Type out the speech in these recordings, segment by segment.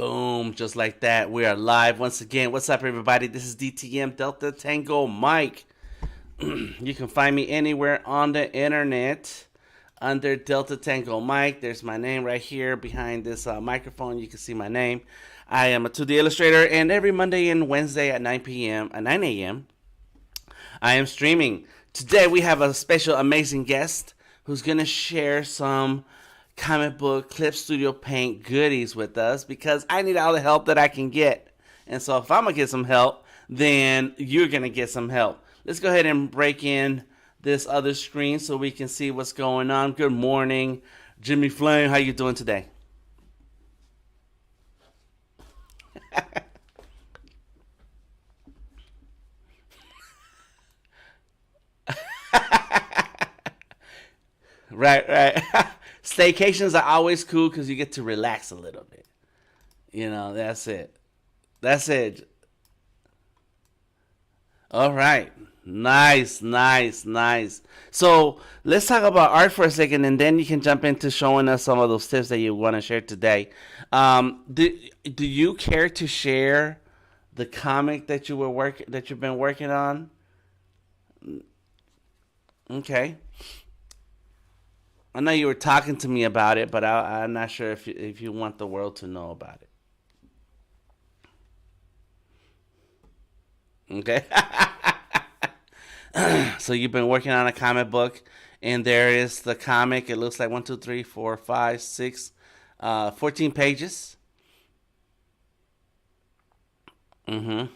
Boom, just like that. We are live once again. What's up, everybody? This is DTM Delta Tango Mike. You can find me anywhere on the internet under Delta Tango Mike. There's my name right here behind this microphone. You can see my name. I am a 2D illustrator, and every Monday and Wednesday at 9 a.m., I am streaming. Today we have a special, amazing guest who's going to share some comic book Clip Studio Paint goodies with us because I need all the help that I can get. And so if I'm going to get some help, then you're going to get some help. Let's go ahead and break in this other screen so we can see what's going on. Good morning, Jimmy Flame. How you doing today? Right. Staycations are always cool because you get to relax a little bit. You know, that's it. That's it. All right. Nice. So let's talk about art for a second, and then you can jump into showing us some of those tips that you want to share today. Do you care to share the comic that you've been working on? Okay. I know you were talking to me about it, but I'm not sure if you want the world to know about it. Okay. So you've been working on a comic book, and there is the comic. It looks like 1, 2, 3, 4, 5, 6, 14 pages. Mm-hmm.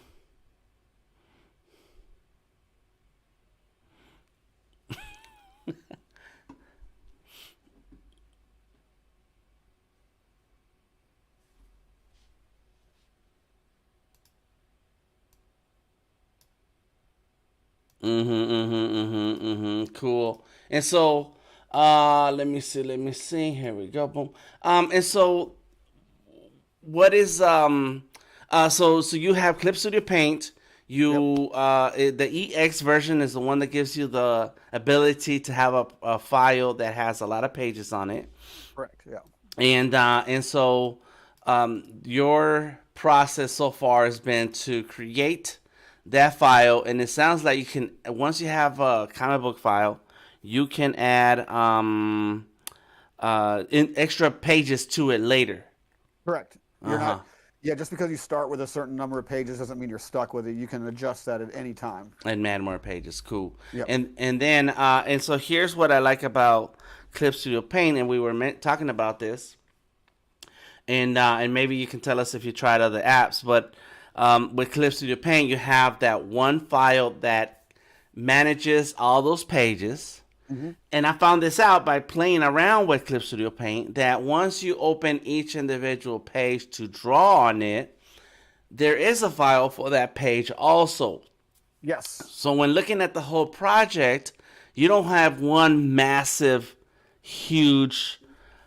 Cool. And so, let me see. Here we go. Boom. And so what is so you have Clip Studio Paint. Yep. The EX version is the one that gives you the ability to have a file that has a lot of pages on it. Correct. Yeah. And so your process so far has been to create that file, and it sounds like you can, once you have a comic book file, you can add extra pages to it later. Correct. You're Uh-huh. not. Yeah. Just because you start with a certain number of pages doesn't mean you're stuck with it. You can adjust that at any time. And add more pages. Cool. Yep. And then and so here's what I like about Clip Studio Paint, and we were talking about this, and maybe you can tell us if you tried other apps, but with Clip Studio Paint, you have that one file that manages all those pages. Mm-hmm. And I found this out by playing around with Clip Studio Paint that once you open each individual page to draw on it, there is a file for that page also. Yes. So when looking at the whole project, you don't have one massive, huge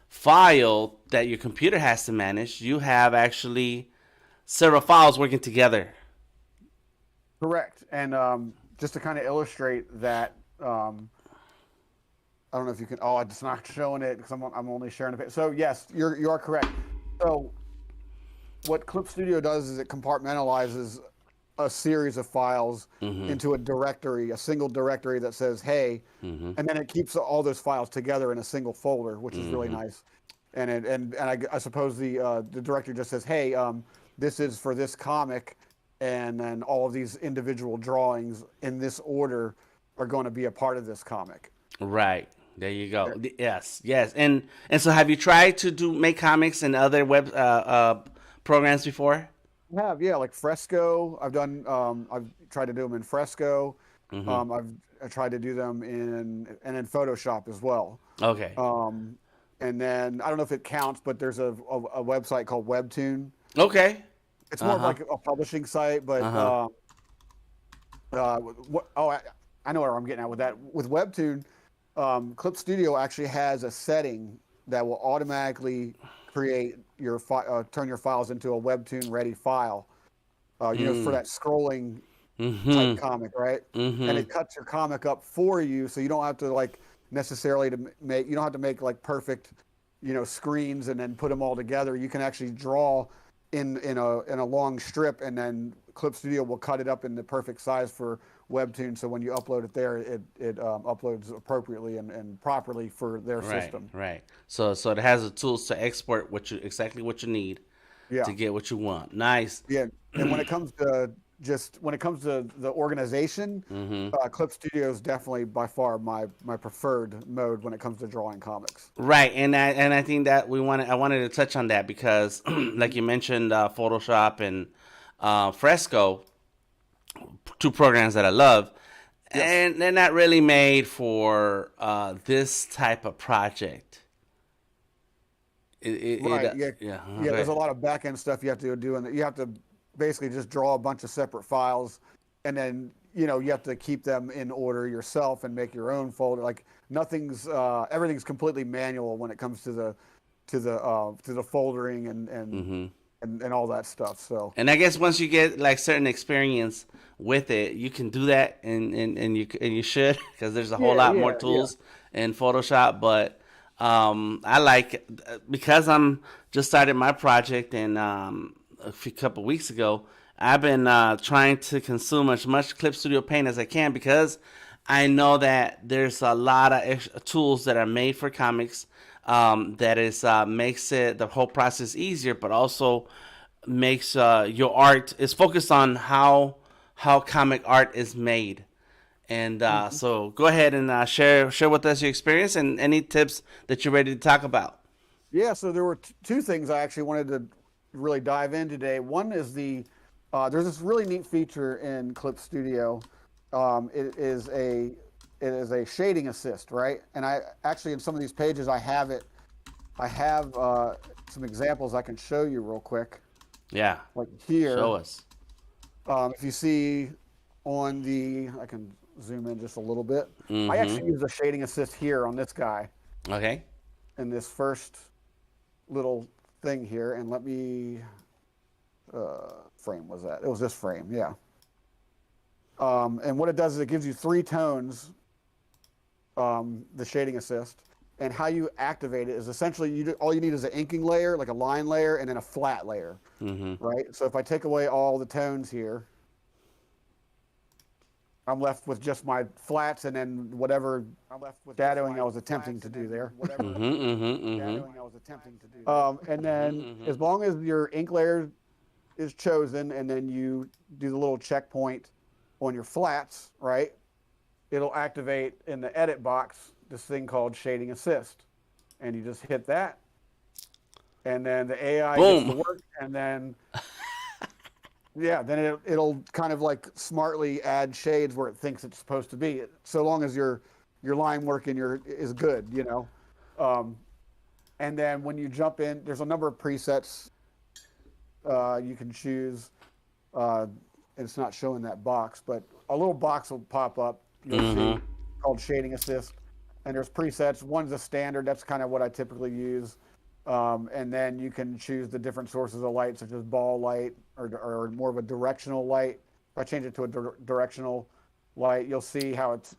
file that your computer has to manage. You have actually several files working together. Correct. And just to kind of illustrate that, I don't know if you can. Oh, it's not showing it because I'm only sharing it. So yes, you are correct. So what Clip Studio does is it compartmentalizes a series of files into a directory, a single directory that says "Hey," and then it keeps all those files together in a single folder, which is really nice. And I suppose the directory just says, "Hey, this is for this comic," and then all of these individual drawings in this order are going to be a part of this comic. Right. There you go. Yes. And so have you tried to make comics in other web programs before? Yeah, like Fresco. I've tried to do them in Fresco. Mm-hmm. I tried to do them in Photoshop as well. Okay. And then I don't know if it counts, but there's a website called Webtoon. Okay. It's more of like a publishing site, but I know where I'm getting at with that. With Webtoon, Clip Studio actually has a setting that will automatically create your turn your files into a Webtoon ready file. For that scrolling type comic, right? And it cuts your comic up for you, so you don't have to necessarily make like perfect, screens and then put them all together. You can actually draw in a long strip, and then Clip Studio will cut it up in the perfect size for Webtoon. So when you upload it there, it uploads appropriately and properly for their Right, system. right. So it has the tools to export exactly what you need to Yeah. get what you want. Nice. Yeah, and when it comes to the organization, Hmm. Clip Studio is definitely by far my preferred mode when it comes to drawing comics. Right, and I think that I wanted to touch on that because, like you mentioned, Photoshop and Fresco, two programs that I love, Yes, and they're not really made for this type of project. right. Yeah, Yeah. yeah. There's a Okay. lot of back end stuff you have to do, and you have to basically just draw a bunch of separate files, and then you have to keep them in order yourself and make your own folder. Like nothing's everything's completely manual when it comes to the foldering Hmm. and all that stuff. So And I guess once you get like certain experience with it, you can do that, and you should because there's a whole yeah, lot more yeah, yeah. tools in Photoshop. But I like because I'm just started my project, and couple weeks ago, I've been trying to consume as much Clip Studio Paint as I can because I know that there's a lot of tools that are made for comics that is makes it the whole process easier, but also makes your art is focused on how comic art is made. And Mhm. so go ahead and share with us your experience and any tips that you're ready to talk about. Yeah, so there were two things I actually wanted to really dive in today. One is there's this really neat feature in Clip Studio. Um, it is a it is a shading assist, right? And I actually in some of these pages I have it. I have some examples I can show you real quick. Yeah, Like show here, us. if you see I can zoom in just a little bit. I Mm-hmm. actually use a shading assist here on this guy Okay. in this first little thing here, and let me frame was that? It was this frame, yeah. And what it does is it gives you three tones, the shading assist, and how you activate it is essentially all you need is an inking layer, like a line layer, and then a flat layer, Mm-hmm. right? So if I take away all the tones here, I'm left with just my flats and then whatever shadowing I was attempting to do there. Mm-hmm. Mm-hmm. Mm-hmm. And Mm-hmm. then Mm-hmm. as long as your ink layer is chosen, and then you do the little checkpoint on your flats, right? It'll activate in the edit box this thing called Shading Assist. And you just hit that, and then the AI gets to Boom. work, and then, yeah, then it'll kind of like smartly add shades where it thinks it's supposed to be, so long as your line work and your is good. Um, and then when you jump in, there's a number of presets you can choose. Uh, it's not showing that box, but a little box will pop up. You'll Mm-hmm. see called Shading Assist, and there's presets. One's a standard. That's kind of what I typically use. And then you can choose the different sources of light, such as ball light or more of a directional light. If I change it to a directional light, you'll see how it's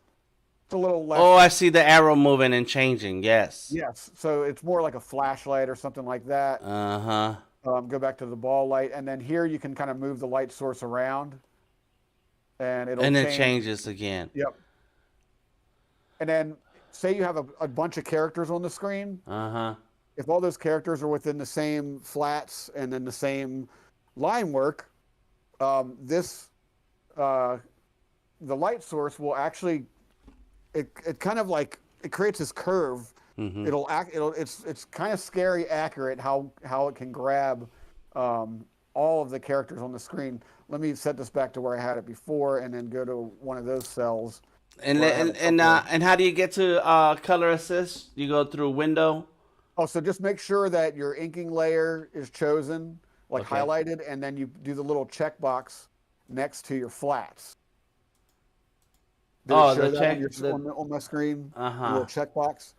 a little Oh, less. I see the arrow moving and changing. Yes. Yes, so it's more like a flashlight or something like that. Uh-huh. Go back to the ball light, and then here you can kind of move the light source around, and it'll And it change. changes again. Yep. And then say you have a bunch of characters on the screen. Uh-huh. If all those characters are within the same flats and then the same line work, this uh, the light source will actually it kind of like it creates this curve. Mm-hmm. It's kind of scary accurate how it can grab all of the characters on the screen. Let me set this back to where I had it before, and then go to one of those cells And where I have a and and, couple uh, of. and how do you get to color assist? You go through window. Oh, so just make sure that your inking layer is chosen, like Okay. highlighted, and then you do the little checkbox next to your flats. Did it Oh, the show that on check the on my screen? The uh-huh. little checkbox.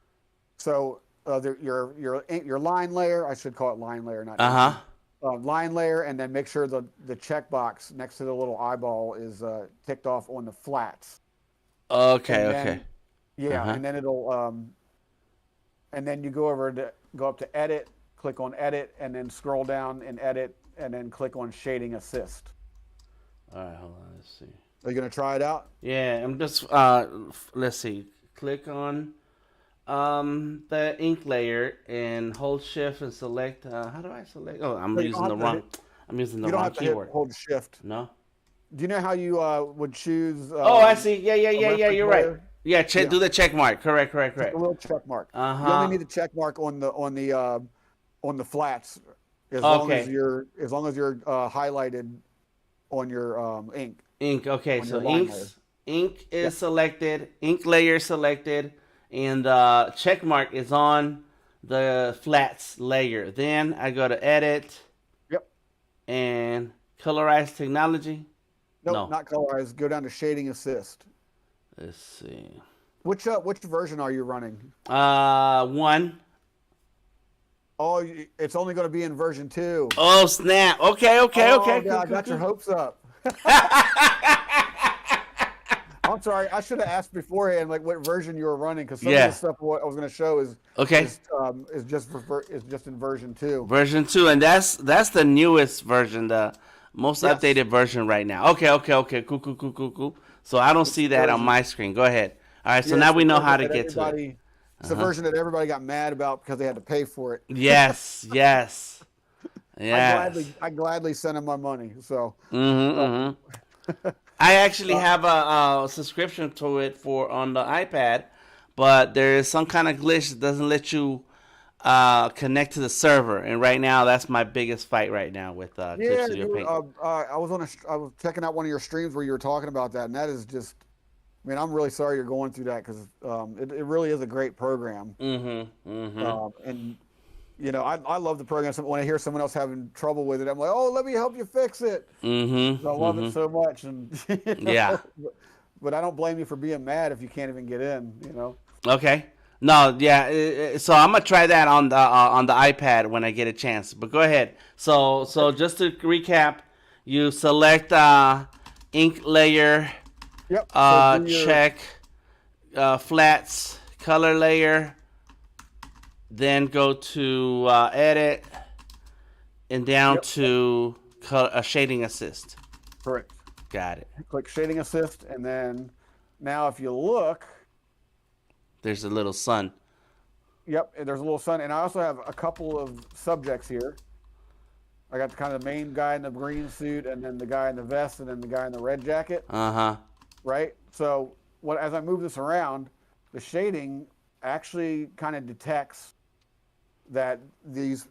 So your line layer, I should call it line layer, not Uh-huh. inking. Line layer, and then make sure the checkbox next to the little eyeball is ticked off on the flats, Okay, and okay. then yeah, Uh-huh. and then it'll and then you go up to edit, click on edit, and then scroll down and edit and then click on Shading Assist. All right, hold on. Let's see. Are you going to try it out? Yeah, I'm just let's see. Click on the ink layer and hold shift and select. How do I select? Oh, I'm No, you don't using the have to wrong. hit. I'm using the You don't wrong have to hit keyword. hold Shift. No. Do you know how you would choose Oh, I see. Yeah, yeah, a yeah, yeah. reference You're right. layer? Yeah, Yeah, do the check mark. Correct, correct, just a correct. little check mark. Uh You only huh. need the check mark on the flats, Okay. as long as you're highlighted on your ink Ink. Okay, on your so line layer. ink is Yep, selected. Ink layer selected, and check mark is on the flats layer. Then I go to edit yep. and colorize technology. Nope, No. not colorized. Go down to Shading Assist. Let's see. Which version are you running? One. Oh, it's only going to be in version 2. Oh snap. Okay, okay, Oh, okay. yeah, Cool, I cool, got your cool. hopes up. I'm sorry. I should have asked beforehand, like what version you were running, because some of the Yeah. stuff what I was going to show Okay. is just in version 2. Version 2, and that's the newest version, the most Yes, updated version right now. Okay, okay, okay. Cool, cool, cool, cool, cool. So I don't it's see the that on version. my screen. Go ahead. All right. So Yeah, now it's the we know how version to that get to it. everybody. It's Uh the huh. version that everybody got mad about because they had to pay for it. Yes. Yes. Yes. I gladly sent them my money. So, Mm-hmm. uh, Mm-hmm. I actually uh, have a subscription to it for on the iPad, but there is some kind of glitch that doesn't let you connect to the server. And right now, that's my biggest fight right now with Clip yeah, Studio Paint. I was checking out one of your streams where you were talking about that, and that is just. I mean, I'm really sorry you're going through that because it really is a great program. Mm-hmm. Mm-hmm. And I love the program. So when I hear someone else having trouble with it, I'm like, oh, let me help you fix it. I Mm-hmm. love it Mm-hmm. so much, and Yeah. but I don't blame you for being mad if you can't even get in. Okay. No, yeah. So I'm gonna try that on the iPad when I get a chance. But go ahead. So just to recap, you select ink layer, Yep. So do your check flats, color layer, then go to edit and down yep. to shading assist. Correct. Got it. Click Shading Assist, and then now if you look, There's a little sun. yep, there's a little sun, and I also have a couple of subjects here. I got the kind of the main guy in the green suit, and then the guy in the vest, and then the guy in the red jacket. Uh huh. Right? So as I move this around, the shading actually kind of detects that these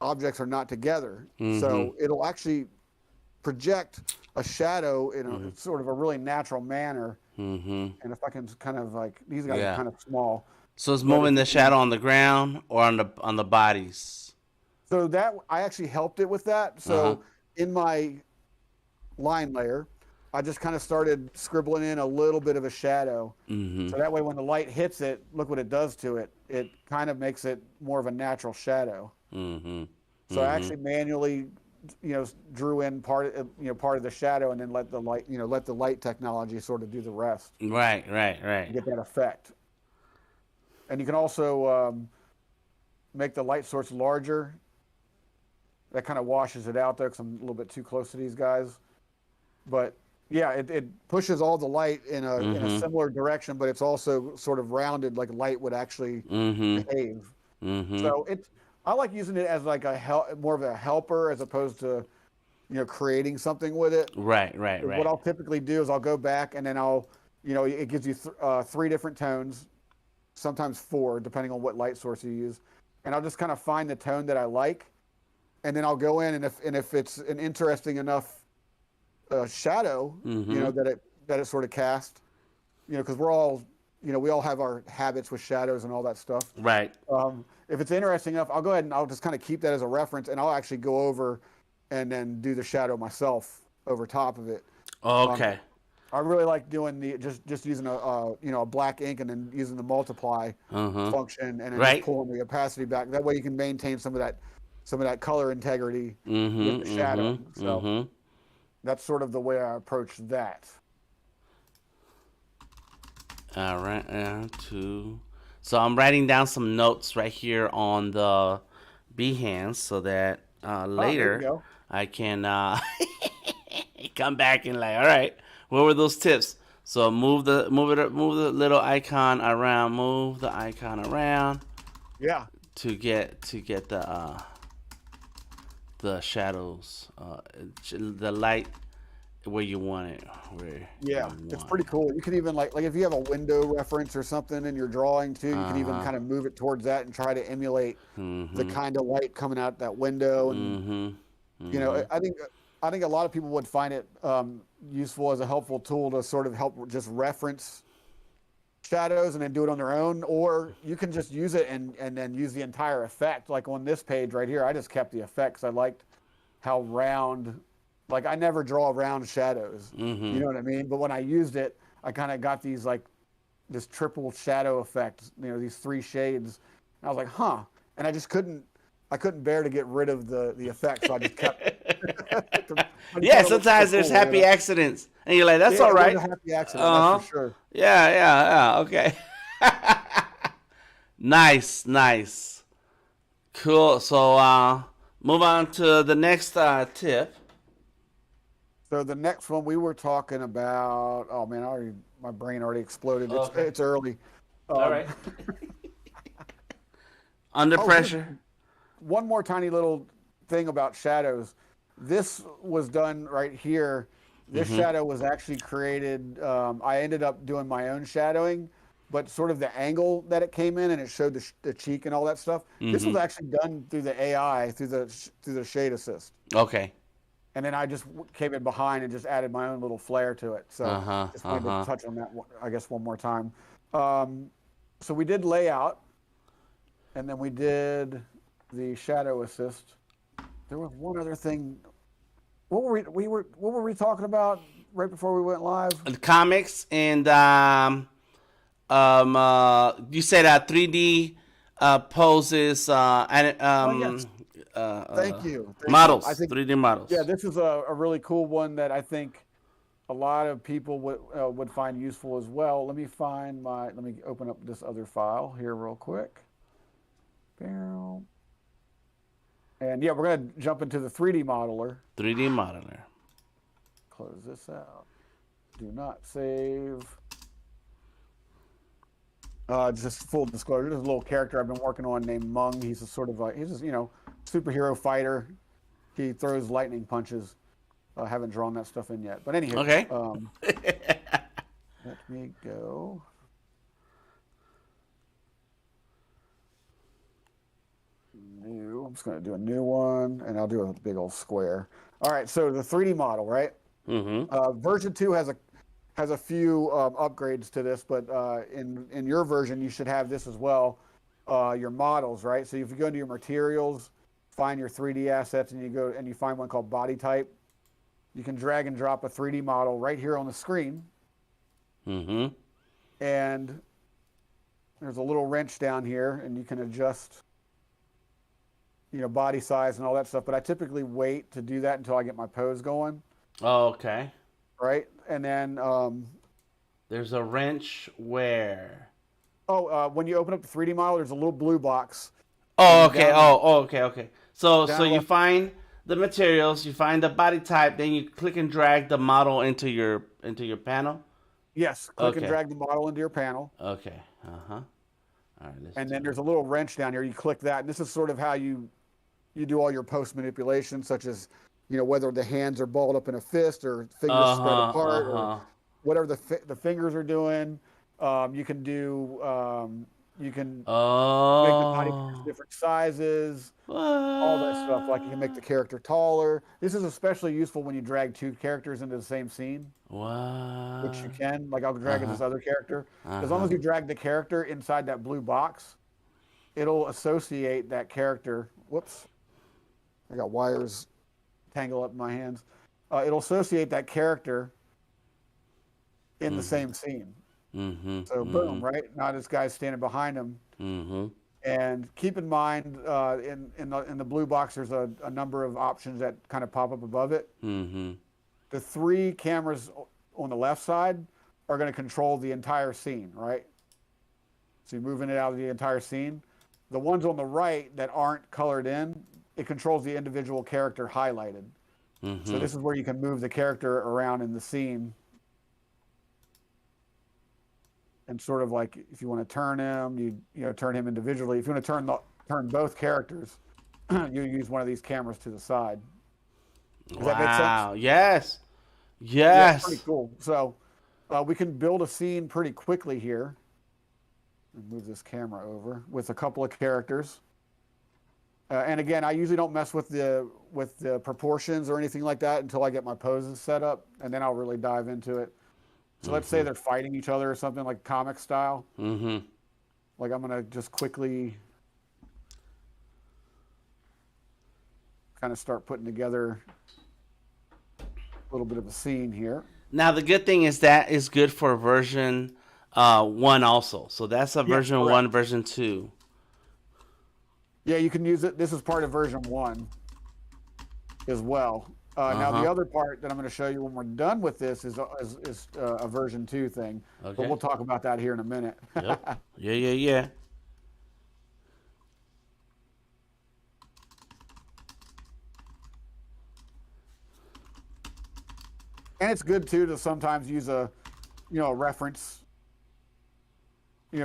objects are not together. Mm-hmm. So it'll actually project a shadow in Mm-hmm. a sort of a really natural manner. Mm-hmm. And if I can kind of like these guys are Yeah. kind of small, So it's but moving if you the can, shadow on the ground or on the bodies. so that I actually helped it with that. Uh huh. So in my line layer, I just kind of started scribbling in a little bit of a shadow. Mm-hmm. So that way when the light hits it, look what it does to it. It kind of makes it more of a natural shadow. Mm-hmm. So I Mm-hmm. actually manually, drew in part of the shadow and then let the light technology sort of do the rest Right. Right. to Right. get that effect. And you can also make the light source larger. That kind of washes it out there because I'm a little bit too close to these guys. But yeah, it pushes all the light in a Mm-hmm. similar direction, but it's also sort of rounded like light would actually Mm-hmm. behave. Mm-hmm. So I like using it as like more of a helper as opposed to creating something with it. Right. Right. What Right. I'll typically do is I'll go back and then it gives you three different tones, sometimes four, depending on what light source you use, and I'll just kind of find the tone that I like, and then I'll go in and if it's an interesting enough shadow, Mm-hmm. that it sort of casts, because we're all, we all have our habits with shadows and all that stuff. Right. If it's interesting enough, I'll go ahead and I'll just kind of keep that as a reference, and I'll actually go over and then do the shadow myself over top of it. Um, Okay. I really like doing the just using a black ink and then using the multiply Uh-huh. function and then just Right. pulling the opacity back. That way you can maintain some of that color integrity with the Mm-hmm. shadow. Mm-hmm. So Mm-hmm. that's sort of the way I approach that. All right. So I'm writing down some notes right here on the Behance so that Oh, there you later, go. I can come back and like, all right, what were those tips? So move the little icon around, move the icon around Yeah. to get the shadows, the light where you want it, where Yeah, you it's want pretty it. cool. You can even like if you have a window reference or something in your drawing too, you can Uh even huh. kind of move it towards that and try to emulate the Mhm. kind of light coming out that window. And Mhm. you know, Mhm. I think a lot of people would find it useful as a helpful tool to sort of help just reference shadows and then do it on their own, or you can just use it and then use the entire effect. Like on this page right here, I just kept the effects. I liked how round, like I never draw round shadows, you Mhm. know what I mean? But when I used it, I kind of got these like this triple shadow effect, these three shades. And I was like, huh. And I couldn't bear to get rid of the effect, so I just kept it. But he Yeah, thought it looked so sometimes there's cool. happy accidents, and you're like, Yeah, "That's all it was right." a happy accident, that's Uh for huh. sure. Yeah, yeah, yeah. Okay. Nice, nice, cool. So, move on to the next tip. So the next one we were talking about, oh man, my brain already exploded. It's Okay. it's early. All Um, right. Under oh, here's pressure. one more tiny little thing about shadows. This was done right here. This Mhm. shadow was actually created. I ended up doing my own shadowing, but sort of the angle that it came in and it showed the cheek and all that stuff. This was Mhm. actually done through the AI, through the shade assist. Okay. And then I just came in behind and just added my own little flair to it. Uh So huh. just Uh wanted to huh. touch on that, I guess, one more time. Um, so we did layout, and then we did the shadow assist. There was one other thing. What were we talking about right before we went live? The comics and you said 3D poses and Oh yes, thank you, thank you. I models, think 3D yeah, models. this is a really cool one that I think a lot of people would find useful as well. Let me open up this other file here real quick. And yeah, we're going to jump into the 3D modeler. 3D modeler. Close this out. Do not save. Just full disclosure, there's a little character I've been working on named Mung. He's a sort of he's just, superhero fighter. He throws lightning punches. I haven't drawn that stuff in yet. But anywho, Okay. let me go. New. I'm just going to do a new one, and I'll do a big old square. All right, so the 3D model, right? Mm-hmm. Version 2 has a few upgrades to this, but in your version, you should have this as well. Your models, right? So if you go into your materials, find your 3D assets, and you find one called body type. You can drag and drop a 3D model right here on the screen, Mm-hmm. and there's a little wrench down here, and you can adjust, body size and all that stuff. But I typically wait to do that until I get my pose going, Okay. right? And then There's a wrench where. when you open up the 3D model, there's a little blue box, Oh, and okay. down Okay. Okay. So down you left. find the materials, you find the body type, then you click and drag the model into your panel. Yes, click and Okay. drag the model into your panel. Okay. Uh huh. All right. Let's And do then it. there's a little wrench down here. You click that, and this is sort of how you do all your post manipulation, such as whether the hands are balled up in a fist or fingers Uh spread huh. Uh apart or huh. whatever the fingers are doing. You can do you can make the body parts Oh. different sizes, all that stuff. Like you can make the What? character taller. This is especially useful when you drag two characters into the same scene, which you What? can. Like I'll Uh drag in huh. this other character. Uh As long huh. as you drag the character inside that blue box, it'll associate that character. Whoops, I got wires tangled up in my hands. It'll associate that character in the Mhm. same scene. Mhm. So boom, Mhm. right? Now this guy's standing behind him. Mhm. And keep in mind, in the blue box, there's a number of options that kind of pop up above it. Mhm. The three cameras on the left side are going to control the entire scene, right? So you're moving it out of the entire scene. The ones on the right that aren't colored in, it controls the individual character highlighted. So this is where you can move the character around in the scene. And sort of like if you want to turn him, you turn him individually. If you want to turn both characters, you use one of these cameras to the side. Does that make sense? Wow. Yes. Yeah, it's pretty Yes. cool. So we can build a scene pretty quickly here. Move this camera over with a couple of characters. And again, I usually don't mess with the proportions or anything like that until I get my poses set up, and then I'll really dive into it. So let's say they're fighting each other or something like comic style. Like I'm gonna just quickly kind of start putting together a little bit of a scene here. Now the good thing is that is good for version 1 also. So that's a version 1, version 2. Yeah, you can use it. This is part of version 1 as well. Now the other part that I'm going to show you when we're done with this is a version 2 thing. Okay. But we'll talk about that here in a minute. Yep. Yeah. And it's good too to sometimes use a reference,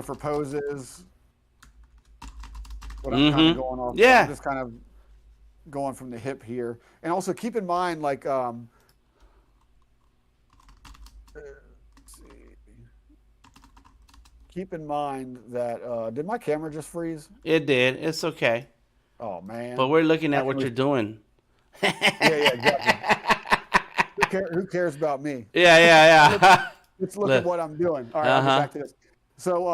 for poses. What I'm kind of going off. Yeah. I'm just kind of going from the hip here. And also keep in mind, like, let's see. Keep in mind that, did my camera just freeze? It did. It's okay. Oh, man. But we're looking at what you're doing. Yeah, exactly. Who cares about me? Yeah. Let's look at what I'm doing. All right, I'll get back to this. So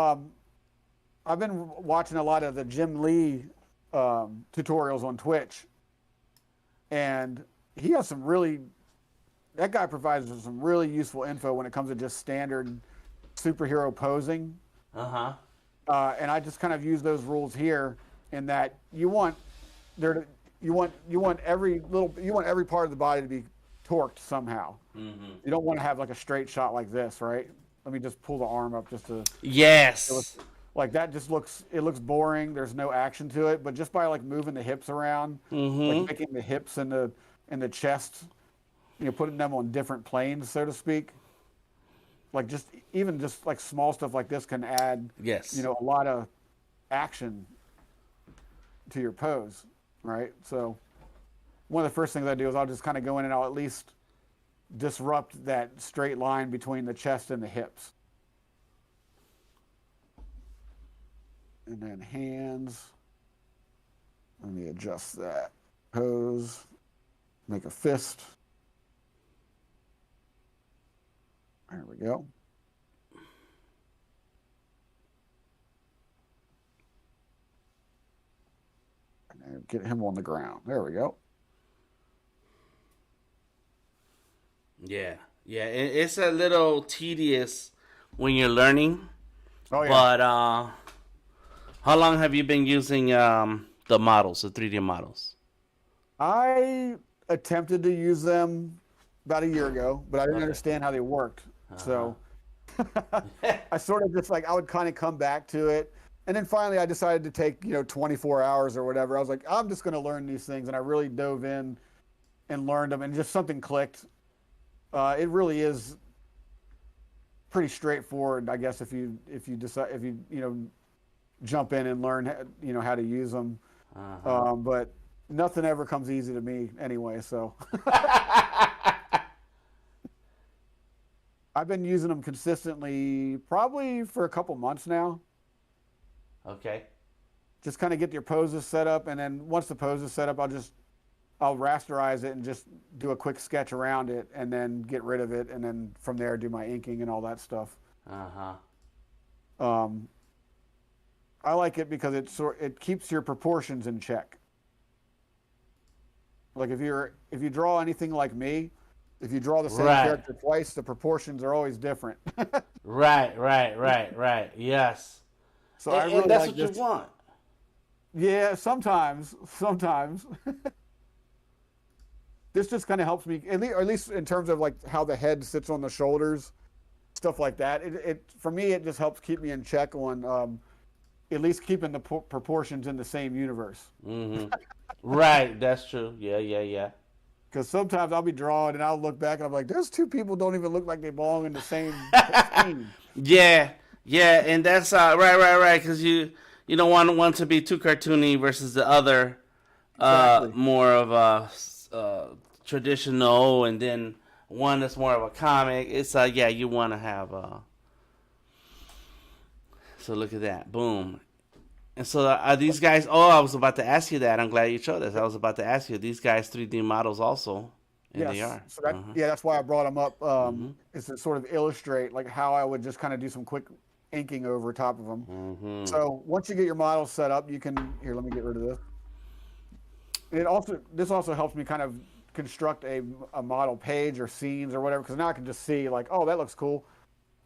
I've been watching a lot of the Jim Lee tutorials on Twitch. And he has that guy provides some really useful info when it comes to just standard superhero posing. And I just kind of use those rules here in that you want every part of the body to be torqued somehow. You don't want to have like a straight shot like this, right? Let me just pull the arm up just to. Yes. Like that just looks boring. There's no action to it, but just by like moving the hips around, like making the hips and the chest, putting them on different planes, so to speak. Like just like small stuff like this can add, a lot of action to your pose, right? So one of the first things I do is I'll just kind of go in and I'll at least disrupt that straight line between the chest and the hips. And then hands. Let me adjust that. Pose. Make a fist. There we go. And get him on the ground. There we go. Yeah. It's a little tedious when you're learning. Oh yeah. But how long have you been using the models, the 3D models? I attempted to use them about a year ago, but I didn't understand how they worked. So I sort of just I would kind of come back to it. And then finally I decided to take, 24 hours or whatever. I was like, I'm just going to learn these things. And I really dove in and learned them and just something clicked. It really is pretty straightforward, I guess, if you jump in and learn, how to use them. But nothing ever comes easy to me anyway. So I've been using them consistently, probably for a couple months now. Okay. Just kind of get your poses set up, and then once the pose is set up, I'll rasterize it and just do a quick sketch around it, and then get rid of it, and then from there do my inking and all that stuff. I like it because it keeps your proportions in check. Like if you draw anything like me, if you draw the same character twice, the proportions are always different. Right. Yes. So I really that's like what this. you want. Yeah, sometimes. This just kind of helps me, at least in terms of like how the head sits on the shoulders, stuff like that. It for me, it just helps keep me in check on at least keeping the proportions in the same universe. Right, that's true. Yeah, yeah, yeah. Because sometimes I'll be drawing and I'll look back and I'm like, those two people don't even look like they belong in the same scene. Yeah, yeah, and that's right, because you don't want one to be too cartoony versus the other Exactly. more of a traditional, and then one that's more of a comic. It's yeah, you want to have so look at that, boom. And so are these guys? Oh, I was about to ask you that. I'm glad you showed us. I was about to ask you. These guys 3D models also, and they Yes. are. So yeah, that's why I brought them up. Mm-hmm. Is to sort of illustrate like how I would just kind of do some quick inking over top of them. Mm-hmm. So once you get your models set up, you can here. Let me get rid of this. This also helps me kind of construct a model page or scenes or whatever, because now I can just see like, oh, that looks cool.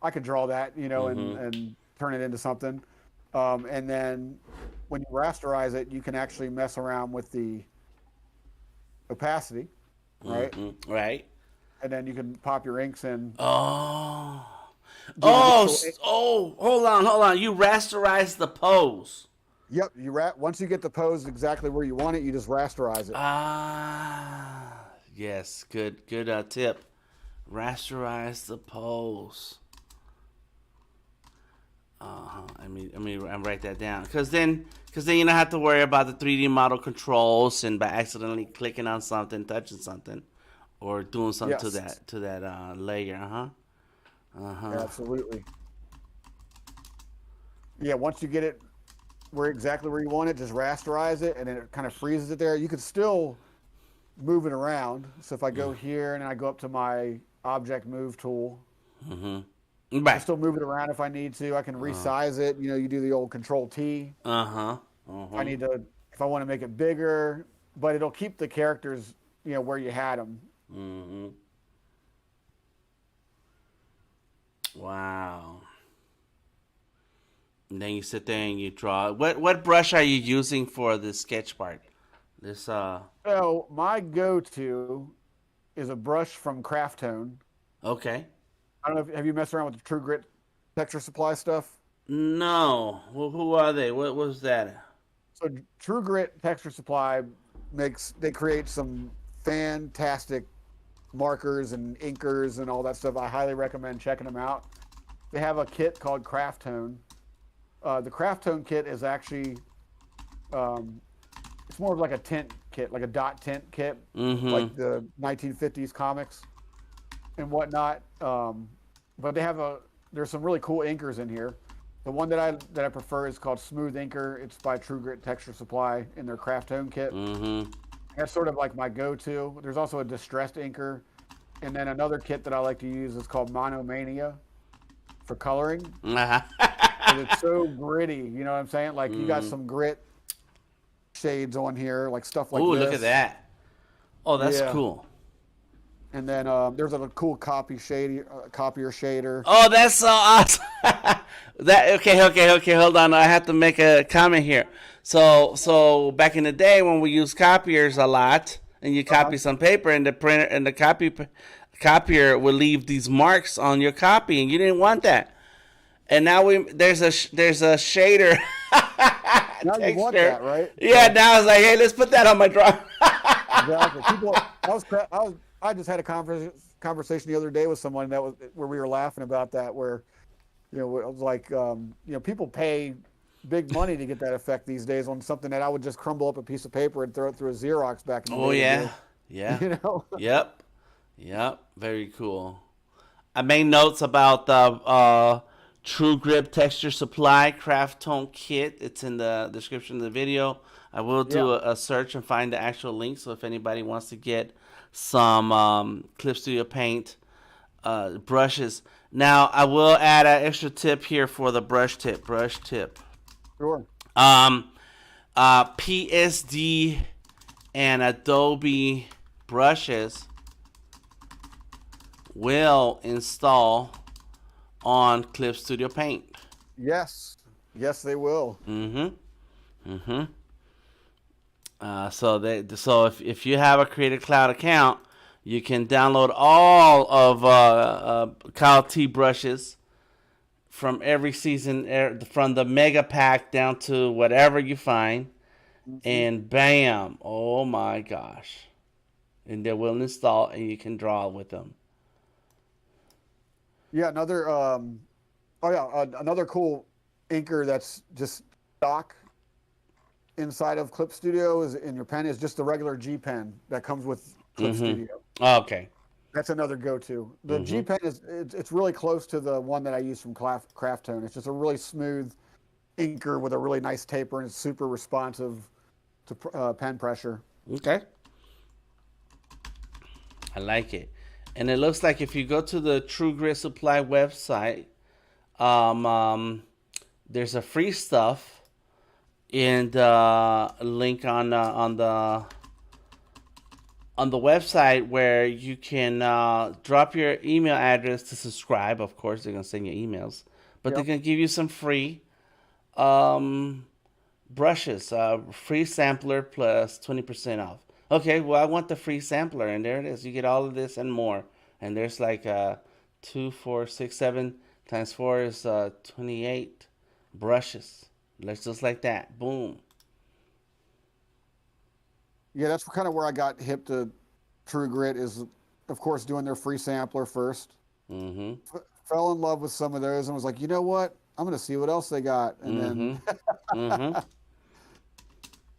I could draw that, Mm-hmm. and turn it into something. And then when you rasterize it, you can actually mess around with the opacity, right? Mm-hmm. Right. And then you can pop your inks in, Oh. do the initial. Oh, hold on. You rasterize the pose. Yep, once you get the pose exactly where you want it, you just rasterize it. Ah, yes, good tip. Rasterize the pose. I write that down because then you don't have to worry about the 3D model controls and by accidentally clicking on something, touching something, or doing something Yes, to that layer. absolutely. Yeah, once you get it exactly where you want it, just rasterize it, and then it kind of freezes it there. You could still move it around. So if I go here and I go up to my object move tool, I can Right. still move it around if I need to. I can resize it. You do the old Control T. Uh-huh. If I want to make it bigger, but it'll keep the characters, where you had them. Mm-hmm. Wow. And then you sit there and you draw. What brush are you using for this sketch part? This So my go-to is a brush from Craftone. okay. I don't know have you messed around with the True Grit texture supply stuff? No. Well, who are they? What was that? So True Grit Texture Supply they create some fantastic markers and inkers and all that stuff. I highly recommend checking them out. They have a kit called Craftone. The Craftone kit is actually it's more of like a tint kit, like a dot tint kit, Mm-hmm. like the 1950s comics and whatnot. But there's some really cool inkers in here. The one that I prefer is called Smooth Inker. It's by True Grit Texture Supply in their Craftone kit. Mm-hmm. That's sort of like my go-to. There's also a distressed inker, and then another kit that I like to use is called Monomania for coloring. Uh-huh. And it's so gritty. You know what I'm saying? Like you got some grit shades on here, like stuff like Ooh, this. look at that. Oh, that's Yeah. cool. And then there's a cool copier shader. Oh, that's so awesome. Okay. Hold on. I have to make a comment here. So back in the day when we used copiers a lot, and you copy some paper, and the printer and the copier would leave these marks on your copy, and you didn't want that. And now there's a shader Now you want texture. that, right? Yeah. Now it's like, hey, let's put that on my drawing. Exactly. I just had a conversation the other day with someone where we were laughing about that, where it was like people pay big money to get that effect these days on something that I would just crumble up a piece of paper and throw it through a Xerox back in the Oh day. yeah, yeah. You know. Yep. Very cool. I made notes about the True Grip Texture Supply Craft Tone Kit. It's in the description of the video. I will do Yeah. a search and find the actual link. So if anybody wants to get some Clip Studio Paint brushes. Now I will add an extra tip here for the brush tip. Sure. PSD and Adobe brushes will install on Clip Studio Paint. Yes. Yes, they will. So if you have a Creative Cloud account, you can download all of Kyle T brushes from every season, from the mega pack down to whatever you find, Hmm. and bam! Oh my gosh! And they will install, and you can draw with them. Yeah, another oh yeah, another cool inker that's just stock inside of Clip Studio is in your pen is just the regular G pen that comes with Clip Mm-hmm. Studio. Okay. That's another go-to. The Mm-hmm. G pen is it's really close to the one that I use from Craft Tone. It's just a really smooth inker with a really nice taper and it's super responsive to pen pressure. Okay. I like it. And it looks like if you go to the True Grit Supply website, um, um, there's a free stuff in the link on the website where you can drop your email address to subscribe. Of course, they're gonna send you emails, but they're Yep. gonna give you some free um, brushes, free sampler plus 20% off. Okay, well I want the free sampler, and there it is. You get all of this and more. And there's like 2, 4, 6, 7 times 4 is 28 brushes. Let's just like that. Boom. Yeah, that's kind of where I got hip to True Grit is, of course, doing their free sampler first. Mm-hmm. Fell in love with some of those and was like, you know what? I'm going to see what else they got. And then Mm-hmm. Mm-hmm.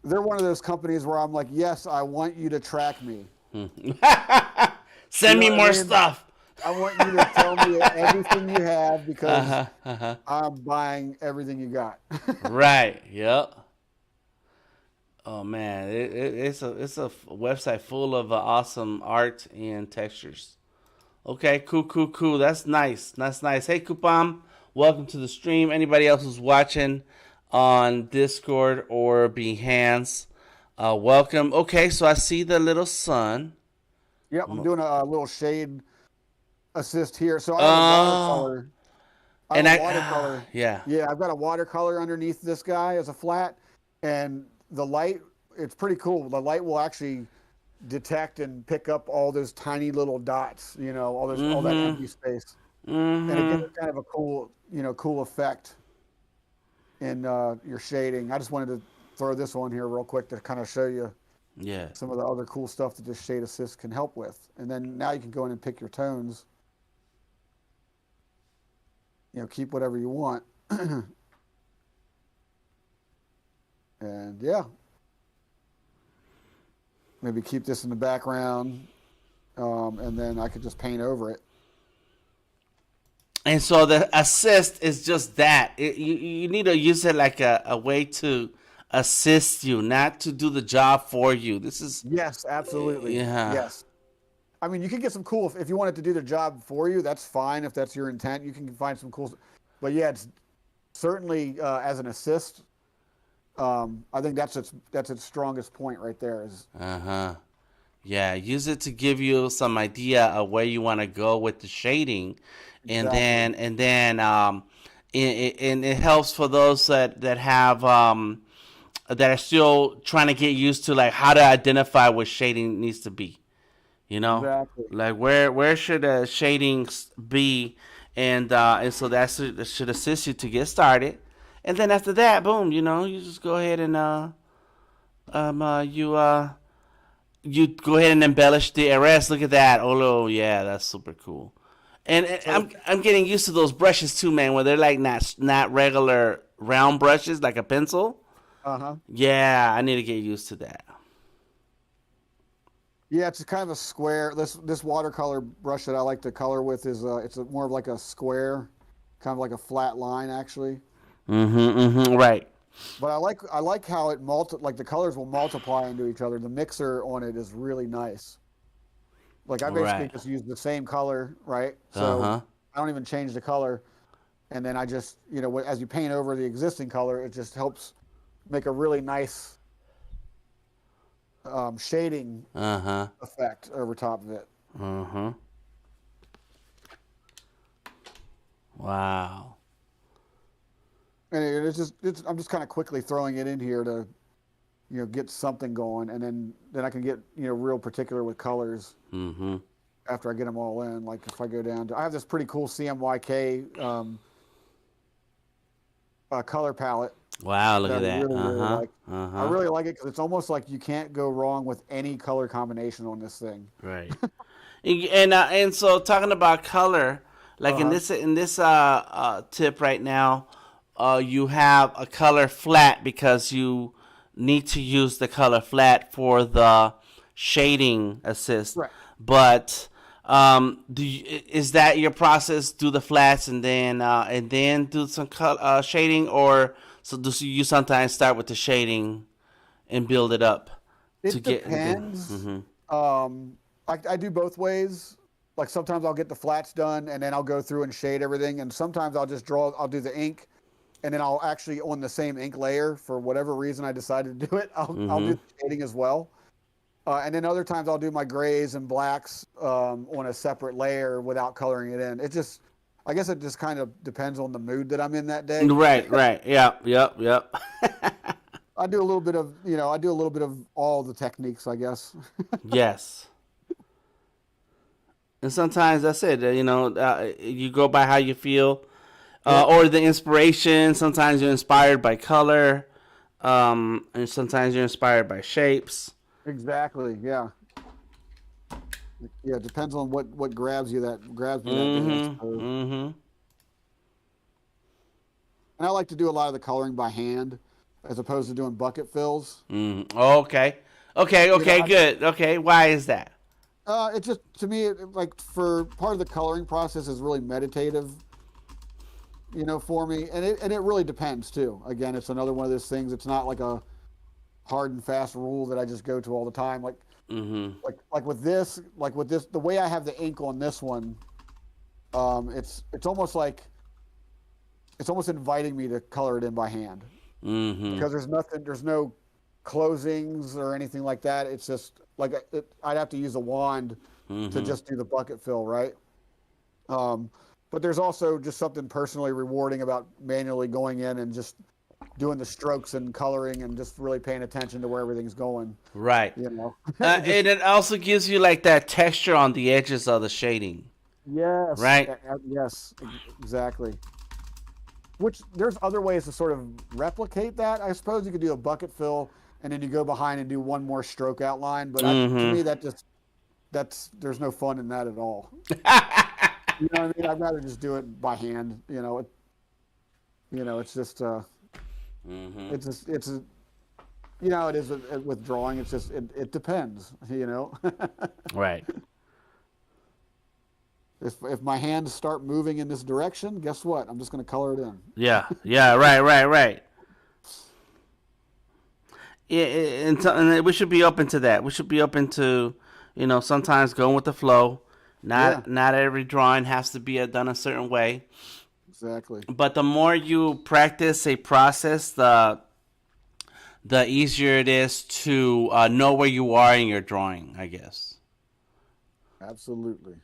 they're one of those companies where I'm like, yes, I want you to track me. You Send know me what I more mean? stuff. I want you to tell me everything you have because Uh-huh. Uh-huh. I'm buying everything you got. Right. Yep. Oh man, it's a website full of awesome art and textures. Okay, cool, cool, cool. That's nice. That's nice. Hey, Kupam, welcome to the stream. Anybody else who's watching on Discord or Behance, welcome. Okay, so I see the little sun. Yep, I'm doing a little shade assist here. So I have a Oh, watercolor. I have and a I, watercolor. yeah. Yeah, I've got a watercolor underneath this guy as a flat, and the light, it's pretty cool. The light will actually detect and pick up all those tiny little dots, all that Mm-hmm. empty space. And it gives Mm-hmm. it kind of a cool, cool effect in your shading. I just wanted to throw this one here real quick to kind of show you Yeah. some of the other cool stuff that this shade assist can help with. And then now you can go in and pick your tones, keep whatever you want. And yeah, maybe keep this in the background, and then I could just paint over it. And so the assist is just that. You need to use it like a way to assist you, not to do the job for you. This is, Yes, absolutely. yeah. Yes. I mean, you can get some cool if you want it to do the job for you. That's fine if that's your intent. You can find some cool, but yeah, it's certainly as an assist. I think that's its strongest point right there. Is Uh huh. Yeah, use it to give you some idea of where you want to go with the shading, and exactly. then it helps for those that have that are still trying to get used to like how to identify what shading needs to be. You know, Exactly. like where should the shadings be, and so that should assist you to get started, and then after that, boom, you just go ahead and um uh, you uh you go ahead and embellish the arrest. Look at that. Oh, yeah, that's super cool. And So I'm getting used to those brushes too, man. Where they're like not regular round brushes like a pencil. uh-huh. Yeah, I need to get used to that. Yeah, it's kind of a square. This watercolor brush that I like to color with is more of like a square, kind of like a flat line actually. Mm-hmm. Mm-hmm. Right. But I like how like the colors will multiply into each other. The mixer on it is really nice. Like I basically Right. just use the same color, right? Uh So huh. I don't even change the color, and then I just as you paint over the existing color, it just helps make a really nice shading Uh huh. effect over top of it. Uh huh. Wow. And I'm just kind of quickly throwing it in here to get something going, and then I can get real particular with colors Mm-hmm. after I get them all in. Like if I go down to, I have this pretty cool CMYK color palette Wow, look that I at that. really, really Uh-huh. like. I Uh-huh. really like it because it's almost like you can't go wrong with any color combination on this thing. Right. And so talking about color, like Uh-huh. in this tip right now, you have a color flat because you need to use the color flat for the shading assist. Right. But is that your process? Do the flats and then do some shading, or so do you sometimes start with the shading and build it up to It get? depends. Mm-hmm. I do both ways. Like sometimes I'll get the flats done and then I'll go through and shade everything. And sometimes I'll just draw, I'll do the ink and then I'll actually on the same ink layer for whatever reason I decided to do it. I'll do Mm-hmm. the shading as well. And then other times I'll do my grays and blacks on a separate layer without coloring it in. It just, I guess it just kind of depends on the mood that I'm in that day. Right, right. Yep, yep, yep. I do a little bit of, I do a little bit of all the techniques, I guess. Yes. And sometimes that's it. You go by how you feel, Yeah, or the inspiration. Sometimes you're inspired by color, and sometimes you're inspired by shapes. exactly. Yeah. Yeah, it depends on what grabs me that day, I Mm-hmm. suppose. Mm-hmm. And I like to do a lot of the coloring by hand as opposed to doing bucket fills. Mm-hmm. Okay. Okay. You know, Okay. Good. Okay. Why is that? it just to me like for part of the coloring process is really meditative, for me, and it really depends too. Again, it's another one of those things. It's not like a hard and fast rule that I just go to all the time. Mm-hmm. Like with this, the way I have the ink on this one, it's almost like it's almost inviting me to color it in by hand Mm-hmm. because there's no closings or anything like that. It's just like I'd have to use a wand to Mm-hmm. just do the bucket fill, right? But there's also just something personally rewarding about manually going in and just doing the strokes and coloring and just really paying attention to where everything's going. Right. You know, it just And it also gives you like that texture on the edges of the shading. yes, Right. yes, exactly. Which there's other ways to sort of replicate that. I suppose you could do a bucket fill and then you go behind and do one more stroke outline. But to Mm-hmm. me, that's there's no fun in that at all. You know what I mean? I'd rather just do it by hand. It's just Mm-hmm. it's a, it is with drawing. It's just it depends. Right. If my hands start moving in this direction, guess what? I'm just going to color it in. Yeah. Yeah. Right. Right. Right. Yeah, and we should be open to that. We should be open to, sometimes going with the flow. Yeah, Not every drawing has to be done a certain way. exactly. But the more you practice a process, the easier it is to know where you are in your drawing, I guess. Absolutely.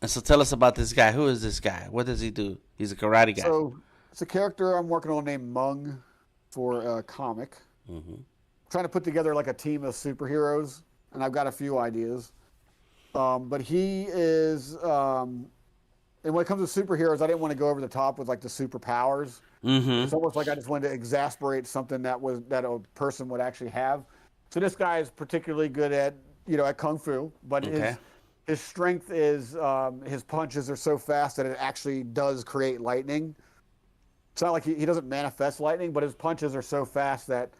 And so tell us about this guy. Who is this guy? What does he do? He's a karate guy. So it's a character I'm working on named Mung for a comic. Hmm. Trying to put together like a team of superheroes, and I've got a few ideas. But he is, and when it comes to superheroes, I didn't want to go over the top with like the superpowers. Hmm. It's almost like I just wanted to exasperate something that a person would actually have. So this guy is particularly good at kung fu, but Okay. his strength is his punches are so fast that it actually does create lightning. It's not like he doesn't manifest lightning, but his punches are so fast that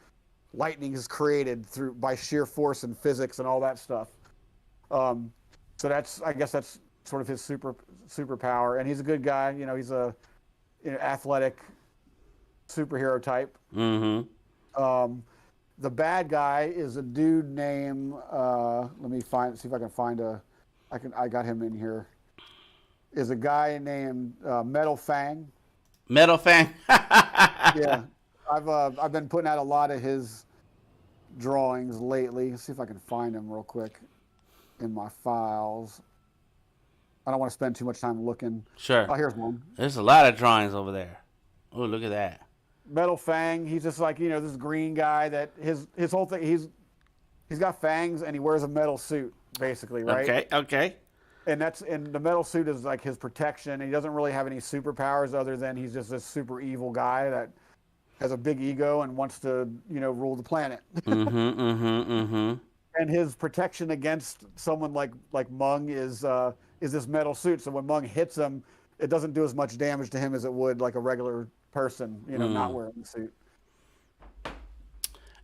lightning is created by sheer force and physics and all that stuff. So I guess that's sort of his superpower, and he's a good guy. He's a athletic superhero type. Hmm. The bad guy is a dude named let me see if I can find I got him in here. Is a guy named Metal Fang. Metal Fang. Yeah, I've been putting out a lot of his drawings lately. Let's see if I can find him real quick in my files. I don't want to spend too much time looking. Sure. Oh, here's one. There's a lot of drawings over there. Oh, look at that. Metal Fang. He's just like this green guy that his whole thing. He's got fangs and he wears a metal suit, basically, right? Okay. Okay. and the metal suit is like his protection. He doesn't really have any superpowers other than he's just this super evil guy that has a big ego and wants to, rule the planet. Mm-hmm. Mm-hmm. Mm-hmm. And his protection against someone like Mung is this metal suit. So when Mung hits him, it doesn't do as much damage to him as it would like a regular person, not wearing the suit.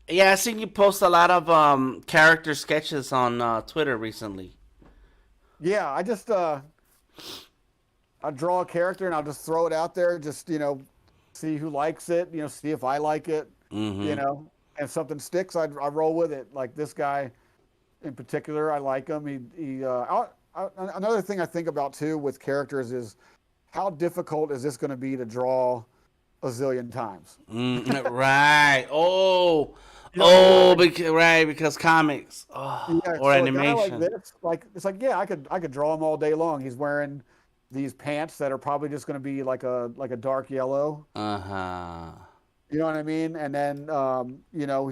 Yeah, I seen you post a lot of character sketches on Twitter recently. Yeah, I draw a character and I'll just throw it out there, just see who likes it, see if I like it, Mm-hmm. and if something sticks, I roll with it. Like this guy in particular, I like him. Another thing I think about too with characters is how difficult is this going to be to draw a zillion times? Right. Oh. Because comics, Yeah, or so a guy like animation. this, like it's like yeah, I could draw him all day long. He's wearing these pants that are probably just going to be like a dark yellow. Uh huh. You know what I mean? And then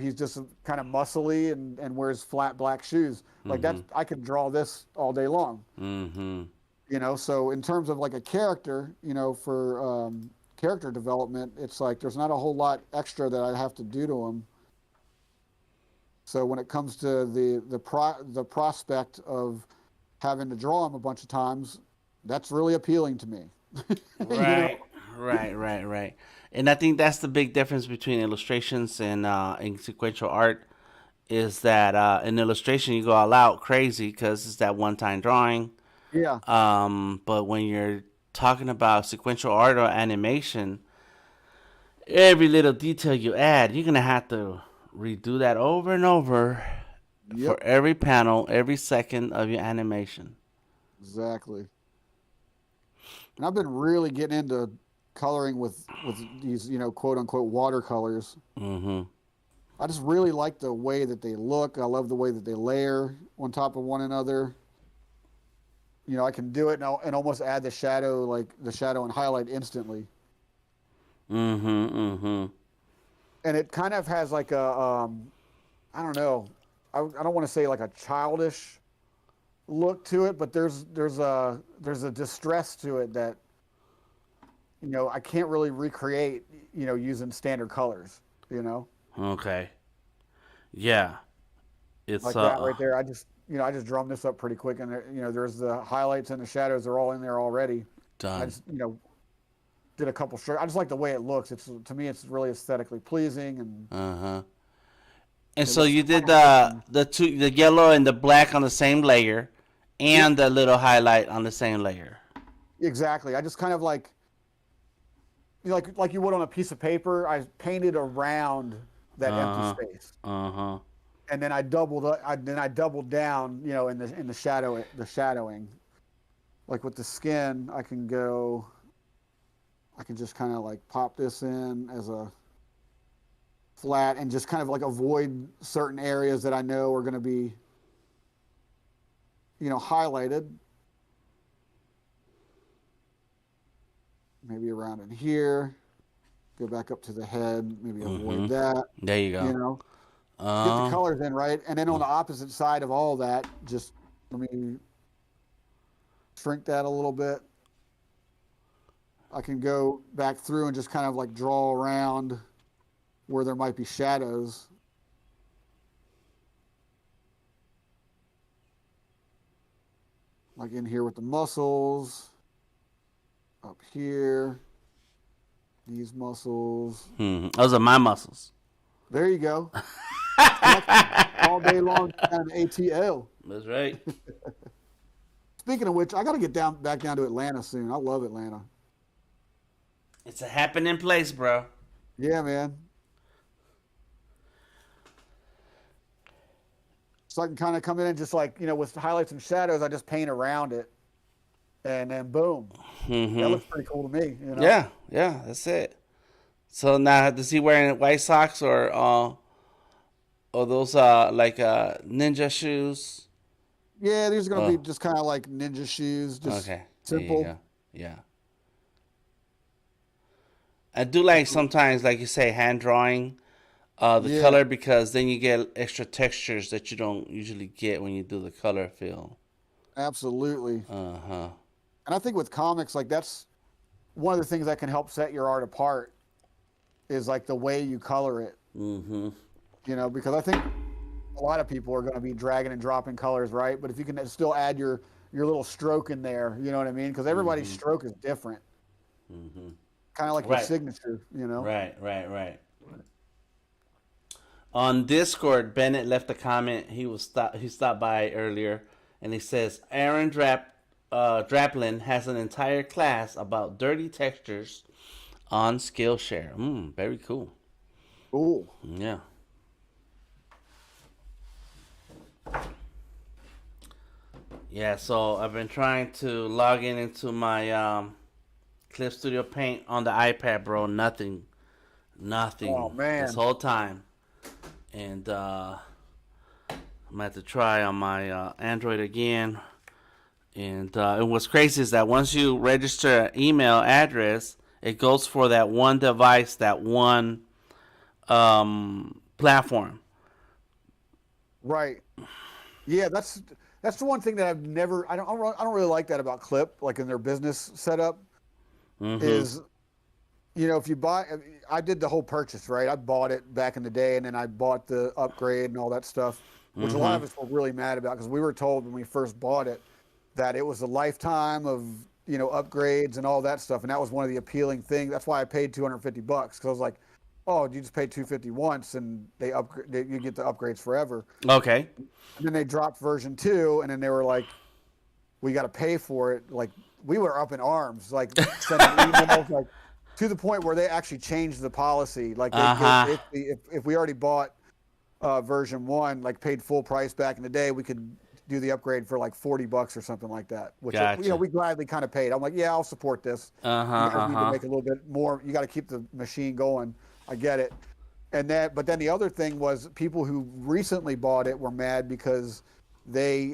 he's just kind of muscly and wears flat black shoes. Like Mm-hmm. I could draw this all day long. Mm-hmm. So in terms of like a character, for character development, it's like there's not a whole lot extra that I have to do to him. So when it comes to the prospect of having to draw him a bunch of times, that's really appealing to me. you know? Right. Right. And I think that's the big difference between illustrations and sequential art is that in illustration you go all out crazy because it's that one time drawing. Yeah, But when you're talking about sequential art or animation, every little detail you add, you're gonna have to redo that over and over yep, for every panel, every second of your animation. exactly. And I've been really getting into coloring with these, quote unquote watercolors. Mm-hmm. I just really like the way that they look. I love the way that they layer on top of one another. I can do it and almost add the shadow, like the shadow and highlight instantly. Mm-hmm. Mm-hmm. And it kind of has like I don't know, I don't want to say like a childish look to it, but there's a distress to it that I can't really recreate using standard colors. Okay. Yeah. It's Like that right there. I just drummed this up pretty quick, and there's the highlights and the shadows are all in there already. I done. just did a couple strokes. I just like the way it looks. To me it's really aesthetically pleasing, and Uh-huh. And it so looks you did classic. the yellow and the black on the same layer Yep, and the little highlight on the same layer. exactly. I just kind of like you would on a piece of paper. I painted around that empty Uh-huh. space, Uh-huh. and then I doubled down, in the shadowing. Like with the skin, I can just kind of like pop this in as a flat and just kind of like avoid certain areas that I know are going to be, highlighted. Maybe around in here, go back up to the head, maybe Mm-hmm. avoid that, There you you go. know, get the Um. colors in right. And then on the opposite side of all that, just let me shrink that a little bit. I can go back through and just kind of like draw around where there might be shadows. Like in here with the muscles, up here, these muscles. Those are my muscles. There you go. All day long down ATL. That's right. Speaking of which, I got to get back down to Atlanta soon. I love Atlanta. It's a happening place, bro. Yeah, man. So I can kind of come in and just like, with highlights and shadows, I just paint around it. And then boom. That Mm-hmm. looks pretty cool to me. Yeah, yeah, that's it. So now, does he wearing white socks or those like ninja shoes? Yeah, these are going to Oh, be just kind of like ninja shoes, just okay. There you simple. go. Yeah. I do like sometimes, like you say, hand drawing the Yeah. color because then you get extra textures that you don't usually get when you do the color fill. Absolutely. Uh-huh. And I think with comics, like that's one of the things that can help set your art apart is like the way you color it. Mm-hmm. Because I think a lot of people are going to be dragging and dropping colors, right? But if you can still add your little stroke in there, you know what I mean? Because everybody's Mm-hmm. stroke is different, Mm-hmm. kind of like your Right. signature. Right. On Discord, Bennett left a comment. He stopped by earlier, and he says Aaron Draplin has an entire class about dirty textures on Skillshare. Very cool. Cool. Yeah. Yeah, so I've been trying to log into my Clip Studio Paint on the iPad, bro. Nothing Oh this man. whole time. And I'm gonna have to try on my Android again. And what's crazy is that once you register an email address, it goes for that one device, that one platform. Right. Yeah, that's the one thing that I don't really like that about Clip, like in their business setup, Mm-hmm. is if you buy, I did the whole purchase, right? I bought it back in the day, and then I bought the upgrade and all that stuff, which a lot Mm-hmm. of us were really mad about because we were told when we first bought it that it was a lifetime of upgrades and all that stuff, and that was one of the appealing things. That's why I paid $250 because I was like, oh, you just pay 250 once, and you get the upgrades forever. Okay. And then they dropped version 2, and then they were like, we got to pay for it. Like we were up in arms, like sending emails, like to the point where they actually changed the policy. Like they give Uh-huh. if we already bought version 1, like paid full price back in the day, we could do the upgrade for like $40 or something like that. Which Gotcha. we gladly kind of paid. I'm like, yeah, I'll support this. Uh-huh. You guys need to Uh-huh. make a little bit more. You got to keep the machine going. I get it. But then the other thing was people who recently bought it were mad because they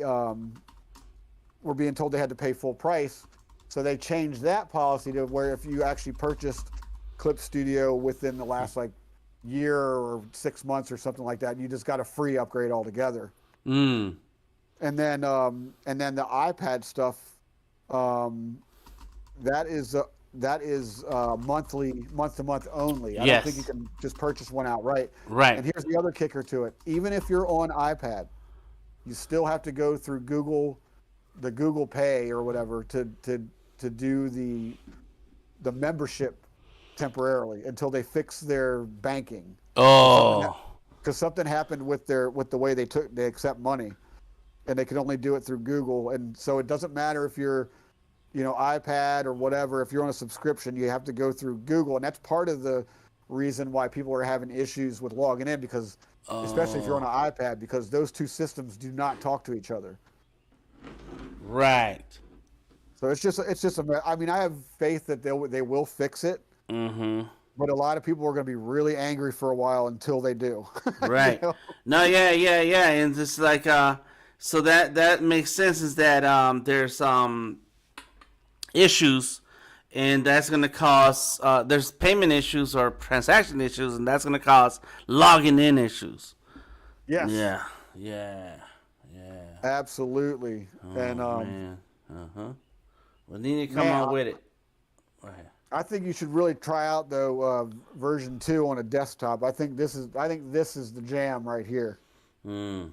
were being told they had to pay full price. So they changed that policy to where if you actually purchased Clip Studio within the last like year or 6 months or something like that, you just got a free upgrade altogether. Mm. And then the iPad stuff, um, that is monthly, month to month only. I don't think you Yes. can just purchase one outright. Right. And here's the other kicker to it: even if you're on iPad, you still have to go through the Google Pay or whatever to do the membership temporarily until they fix their banking. Because something Oh. because something happened with the way they accept money, and they can only do it through Google. And so it doesn't matter if you're iPad or whatever. If you're on a subscription, you have to go through Google, and that's part of the reason why people are having issues with logging in, because especially if you're on Oh. an iPad, because those two systems do not talk to each other. Right. So I mean, I have faith that they will fix it, Mm-hmm. but a lot of people are going to be really angry for a while until they do. you Right. know? No, yeah. And just like so that makes sense is that there's issues, and that's gonna cause there's payment issues or transaction issues, and that's gonna cause logging in issues. Yes, Yeah. Yeah. Yeah. absolutely. And Oh man. Uh-huh. Well, then you come man, on with it. Right. I think you should really try out though version 2 on a desktop. I think this is the jam right here. Mm.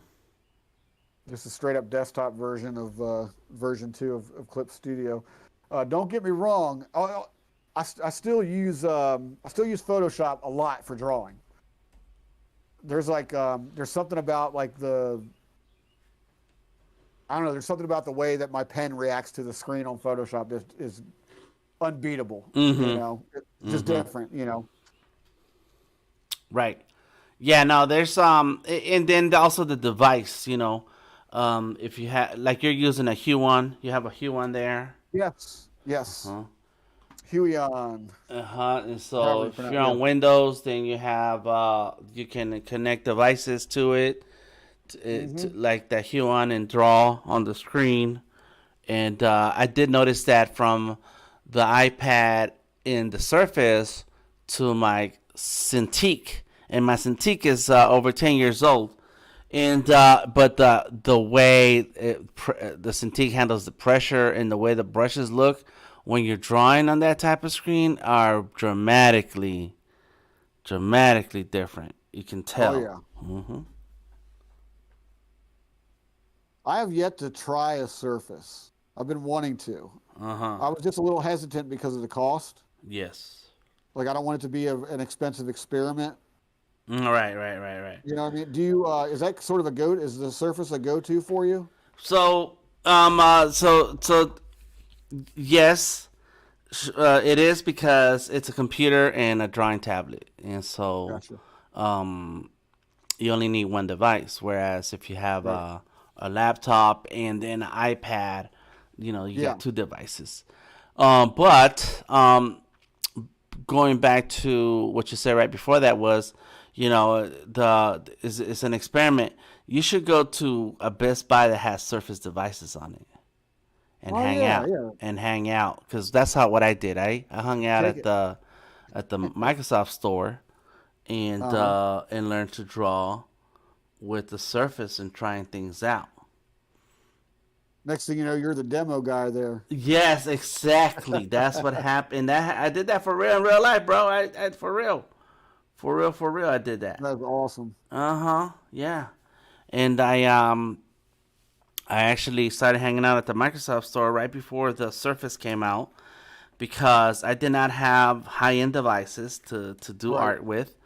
Just a straight up desktop version of version 2 of Clip Studio. Don't get me wrong. I still use Photoshop a lot for drawing. There's something about like I don't know. There's something about the way that my pen reacts to the screen on Photoshop is unbeatable. Mm-hmm. It's just Mm-hmm. different. Right. Yeah, no, there's and then also the device, if you have like you're using a Huon, you have a Huon there. Yes, yes. Uh-huh. Huion, Uh-huh. And so however you if pronounce. you're Yeah. on Windows, then you have you can connect devices to it, Hmm. like the Huon and draw on the screen. And I did notice that from the iPad in the Surface to my Cintiq, and my Cintiq is over 10 years old, And but the way the Cintiq handles the pressure and the way the brushes look when you're drawing on that type of screen are dramatically different. You can Oh tell. yeah. Hmm. I have yet to try a Surface. I've been wanting to. Uh huh. I was just a little hesitant because of the cost. Yes. Like I don't want it to be an expensive experiment. Right. You know what I mean? Do you is that sort of a go? Is the Surface a go-to for you? So so yes, it is because it's a computer and a drawing tablet, and so Gotcha. um, you only need one device. Whereas if you have Right. a laptop and then an iPad, you Yeah. got two devices. But going back to what you said right before that was, the is an experiment. You should go to a Best Buy that has Surface devices on it and Oh yeah, yeah. hang out because that's how what I did. I hung out Take at it. the Microsoft store Uh-huh. and learned to draw with the Surface and trying things out. Next thing you know, you're the demo guy there. Yes, exactly. That's what happened. That I did that for real in real life, bro. I for real, for real. I did that. That's awesome. Uh huh. Yeah. And I actually started hanging out at the Microsoft store right before the Surface came out because I did not have high end devices to do Right. art with.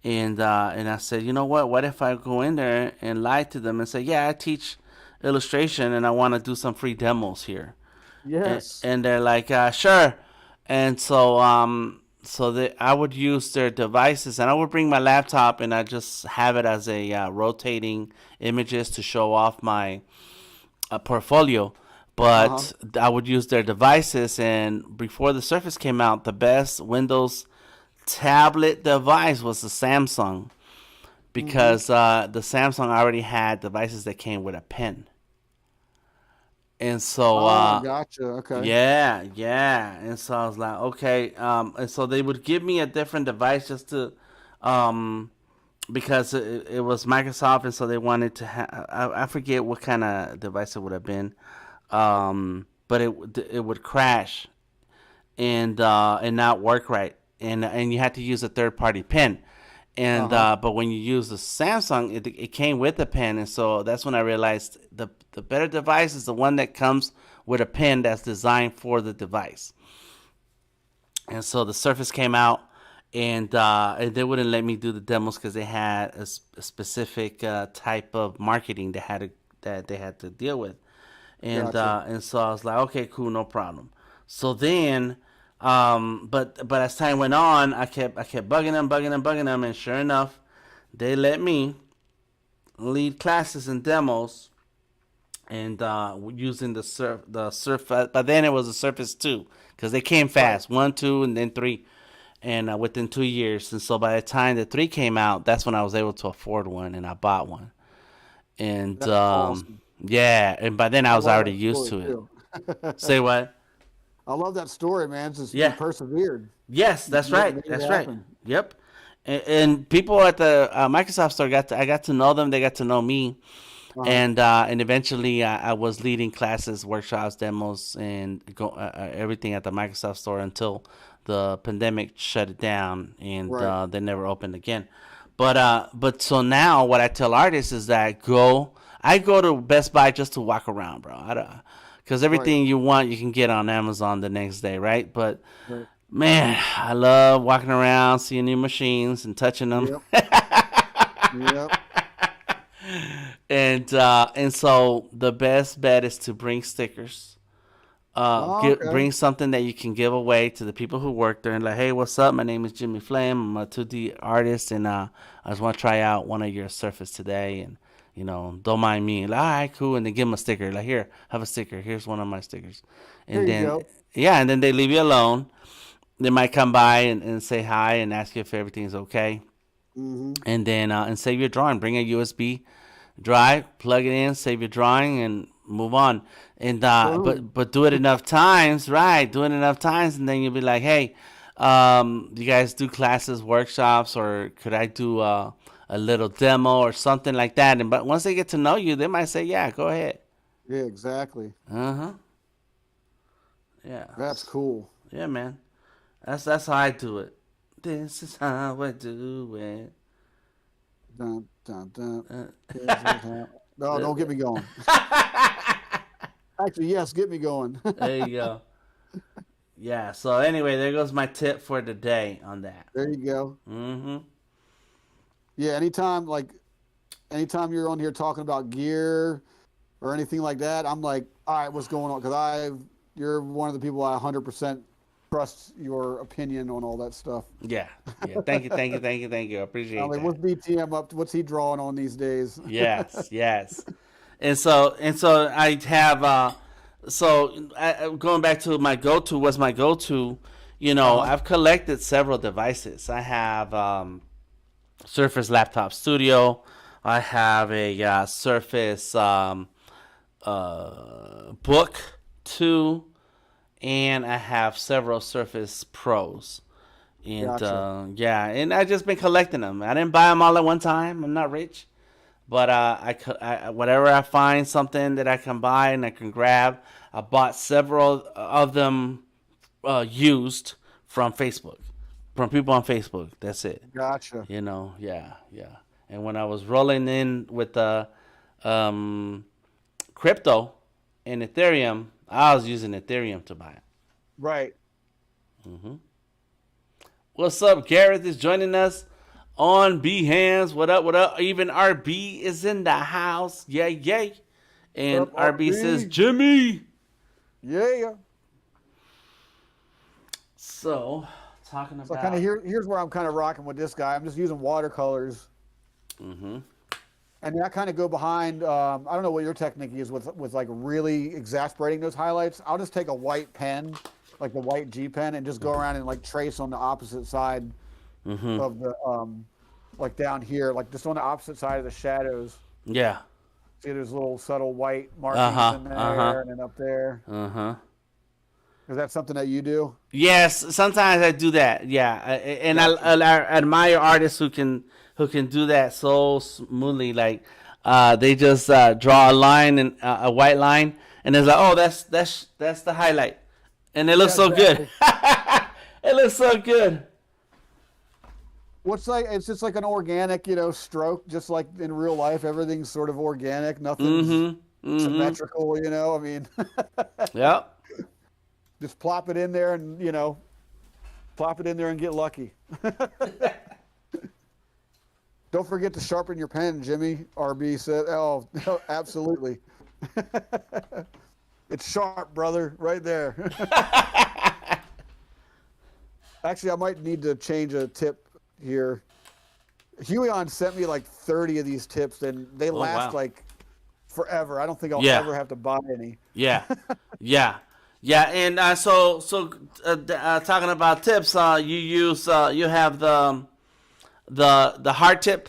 And I said, you know what? What if I go in there and lie to them and say, yeah, I teach illustration and I want to do some free demos here. Yes. And they're like, sure. And so I would use their devices, and I would bring my laptop, and I just have it as a rotating images to show off my portfolio. Uh-huh. But I would use their devices, and before the Surface came out, the best Windows tablet device was the Samsung Mm-hmm. because the Samsung already had devices that came with a pen, and so Oh, gotcha. Okay. yeah. And so I was like, okay. And so they would give me a different device just to, um, because it was Microsoft, and so they wanted to have. I forget what kind of device it would have been, but it would crash and not work right, and you had to use a third party pen. And Uh-huh. but when you use the Samsung, it came with a pen, and so that's when I realized the better device is the one that comes with a pen that's designed for the device. And so the Surface came out, and they wouldn't let me do the demos because they had a specific type of marketing that they had to deal with. Gotcha. And so I was like, okay, cool, no problem. So then, but as time went on, I kept bugging them, and sure enough, they let me lead classes and demos, and using the surf. But then it was a Surface 2 because they came Right. fast, 1, 2, and then 3, and within 2 years. And so by the time the 3 came out, that's when I was able to afford one, and I bought one. And That's awesome. yeah, and by then I I was love already that used story to it. too. Say what? I love that story, man. Just you Yeah. persevered. Yes, You that's made right. it That's right. happen. Yep. And people at the Microsoft store I got to know them. They got to know me, Uh-huh. and eventually I was leading classes, workshops, demos, and everything at the Microsoft store until the pandemic shut it down, and Right. they never opened again. But so now what I tell artists is that I go to Best Buy just to walk around, bro. I don't, because Right. everything you want you can get on Amazon the next day, right? But Right. man, I love walking around, seeing new machines and touching them. Yep. Yep. And so the best bet is to bring stickers. Oh, okay. Bring something that you can give away to the people who work there, and like, hey, what's up? My name is Jimmy Flame. I'm a 2D artist, and I just want to try out one of your Surface today, and don't mind me. Like, all right, cool. And then give them a sticker. Like, here, have a sticker. Here's one of my stickers, Here and you then go. yeah, and then they leave you alone. They might come by and say hi and ask you if everything's okay, Mm-hmm. and then and save your drawing. Bring a USB drive, plug it in, save your drawing, and move on. And Boom. but do it enough times, right? Do it enough times, and then you'll be like, hey, you guys do classes, workshops, or could I do a little demo or something like that. And but once they get to know you, they might say, "Yeah, go ahead." Yeah, exactly. Uh huh. Yeah. That's cool. Yeah, man. That's how I do it. This is how I do it. Dun, dun, dun. This is Uh, how... No, don't get me going. Actually, yes, get me going. there you go. Yeah. So anyway, there goes my tip for the day on that. There you go. Mm-hmm. Yeah, anytime you're on here talking about gear or anything like that, I'm like, all right, what's going on? Because you're one of the people I 100% trust your opinion on all that stuff. Yeah. Yeah. Thank you. Thank you. Thank you. Thank you. I I'm appreciate like, that. what's DTM up to? What's he drawing on these days? Yes. Yes. And so I have going back to my go-to. What's my go-to? Uh-huh. I've collected several devices. I have Surface Laptop Studio. I have a Surface Book 2, and I have several Surface Pros. And Gotcha. yeah, and I just been collecting them. I didn't buy them all at one time. I'm not rich, but whatever I find something that I can buy and I can grab. I bought several of them used from Facebook, from people on Facebook. That's it. Gotcha. Yeah, yeah. And when I was rolling in with the crypto and Ethereum, I was using Ethereum to buy it. Right. What's up? Gareth is joining us on Behance. What up? What up? Even RB is in the house. Yay, yay. And Up, RB says, RB. Jimmy. Yeah. So, talking So kind of about. here's where I'm kind of rocking with this guy. I'm just using watercolors. Mm-hmm. And then I kind of go behind. I don't know what your technique is with like really exasperating those highlights. I'll just take a white pen, like the white G pen, and just go around and like trace on the opposite side Mm-hmm. of the like down here, like just on the opposite side of the shadows. Yeah. See, there's little subtle white Uh markings huh. in Uh huh. there and then up there. Uh huh. Is that something that you do? Yes, sometimes I do that. Yeah, and Gotcha. I admire artists who can do that so smoothly. Like, they just draw a line and a white line, and it's like, oh, that's the highlight, and it looks Yeah, so good. exactly. It looks so good. What's like? It's just like an organic, stroke, just like in real life. Everything's sort of organic. Nothing's Mm-hmm. Mm-hmm. symmetrical. I mean, Yep. just plop it in there and plop it in there and get lucky. Don't forget to sharpen your pen, Jimmy. RB said, "Oh, no, absolutely. It's sharp, brother, right there." Actually, I might need to change a tip here. Huion sent me like 30 of these tips, and they Oh last wow. like forever. I don't think I'll Yeah. ever have to buy any. Yeah. Yeah. Yeah. And talking about tips, you have the hard tip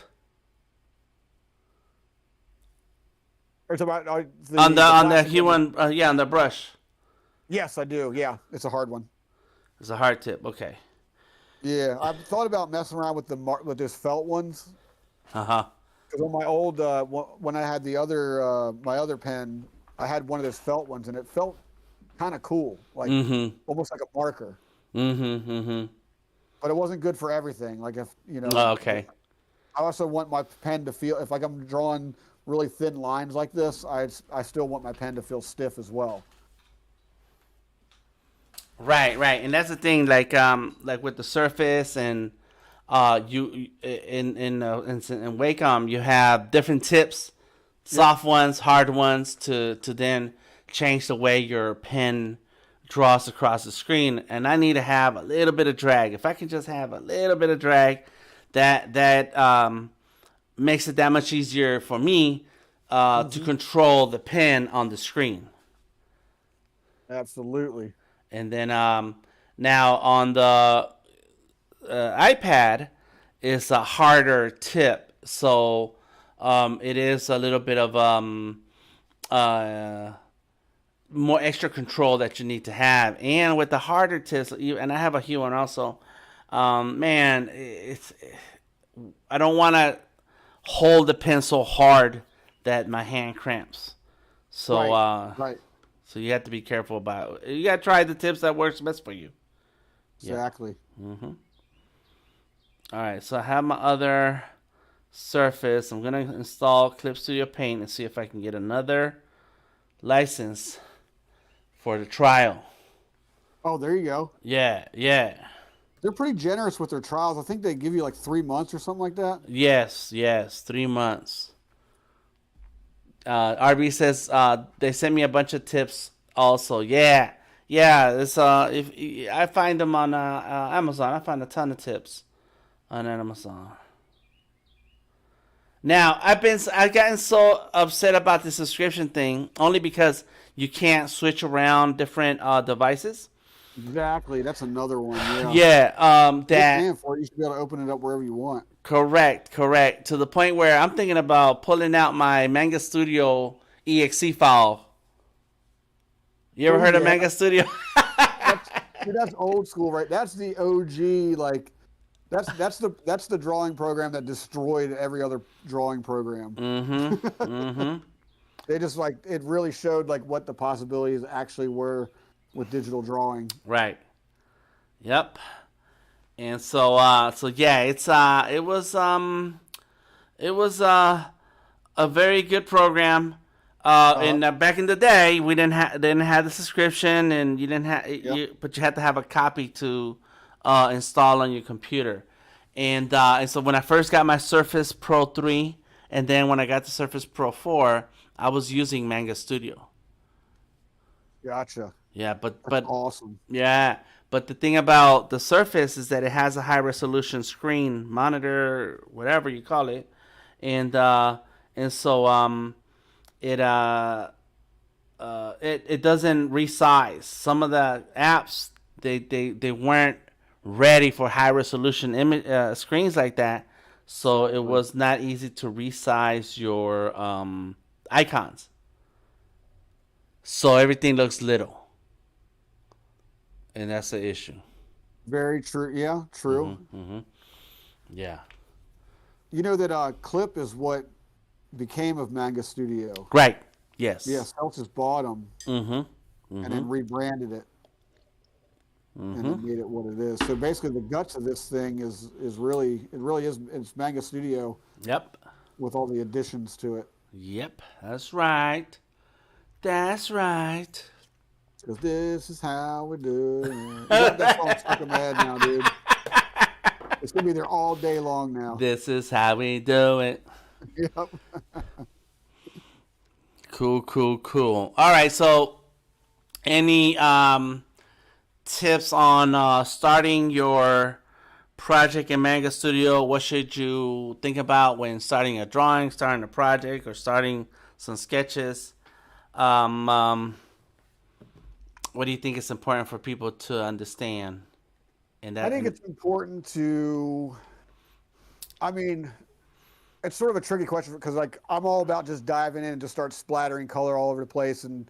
It's about on the plastic he one. one yeah, on the brush. Yes, I do. Yeah, it's a hard one. It's a hard tip. Okay. Yeah, I've thought about messing around with with those felt ones. Uh huh. Because on my old, when I had the other, my other pen, I had one of those felt ones, and it felt kind of cool, like Mm-hmm. almost like a marker. Mm-hmm. Mm-hmm. But it wasn't good for everything. Like if Oh, okay. I also want my pen to feel. If like I'm drawing really thin lines like this, I still want my pen to feel stiff as well. Right, right, and that's the thing. Like with the Surface and you in Wacom, you have different tips, Yep. soft ones, hard ones, to then change the way your pen draws across the screen. And I need to have a little bit of drag. If I can just have a little bit of drag, that makes it that much easier for me to control the pen on the screen. Absolutely. And then now on the iPad, it's a harder tip, so it is a little bit of uh, more extra control that you need to have. And with the harder tips, and I have a Hue one also. Man, I don't want to hold the pencil hard that my hand cramps. So Right. Right. so you have to be careful about it. You got to try the tips that works best for you. Yeah. Exactly. Mm-hmm. All right. So I have my other Surface. I'm gonna install Clip Studio Paint and see if I can get another license for the trial. Oh, there you go. Yeah. Yeah. They're pretty generous with their trials. I think they give you like 3 months or something like that. Yes. Yes. 3 months. RB says they sent me a bunch of tips also. Yeah, yeah. It's if I find them on Amazon, I find a ton of tips on Amazon. Now I've gotten so upset about the subscription thing only because you can't switch around different devices. Exactly. That's another one. Yeah. Yeah, You're that paying for it. You should be able to open it up wherever you want. correct. To the point where I'm thinking about pulling out my Manga Studio exe file. You ever Oh heard of yeah. Manga Studio? That's see, that's old school, right? That's the OG. Like that's the drawing program that destroyed every other drawing program. Mm-hmm. Mm-hmm. They just like it really showed like what the possibilities actually were with digital drawing. Right. Yep. And so yeah, it was a very good program. Uh, And back in the day, we didn't have the subscription, and you didn't have yep. but you had to have a copy to install on your computer. And so when I first got my Surface Pro 3, and then when I got the Surface Pro 4, I was using Manga Studio. Gotcha. Yeah, That's awesome. yeah, but the thing about the Surface is that it has a high resolution screen, monitor, whatever you call it, and so it it doesn't resize. Some of the apps they weren't ready for high resolution screens like that, so it Exactly. was not easy to resize your icons. So everything looks little, and that's the issue. Very true. Yeah, true. Yeah. You know that Clip is what became of Manga Studio. Right. Yes. Yeah, Celsius bought them Mm-hmm. and Mm-hmm. then rebranded it and Mm-hmm. then made it what it is. So basically, the guts of this thing is really it really is it's Manga Studio Yep. with all the additions to it. Yep. That's right. That's right. Because this is how we do it. You got that song stuck in my head now, dude. It's gonna be there all day long now. This is how we do it. Yep. Cool, cool, cool. All right. So, any tips on starting your project in Manga Studio? What should you think about when starting a drawing, starting a project, or starting some sketches? Um, um, what do you think is important for people to understand in I that? think it's important to. I mean, it's sort of a tricky question because like I'm all about just diving in and just start splattering color all over the place and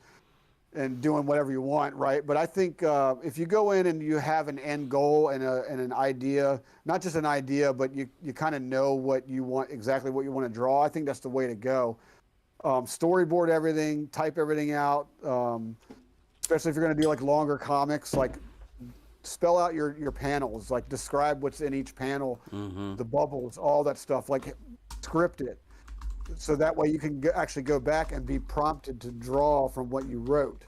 doing whatever you want, right? But I think if you go in and you have an end goal and an idea, not just an idea, but you kind of know what you want, exactly what you want to draw. I think that's the way to go. Storyboard everything, type everything out. Especially if you're going to do like longer comics, like spell out your panels, like describe what's in each panel, the bubbles, all that stuff. Like script it so that way you can actually go back and be prompted to draw from what you wrote.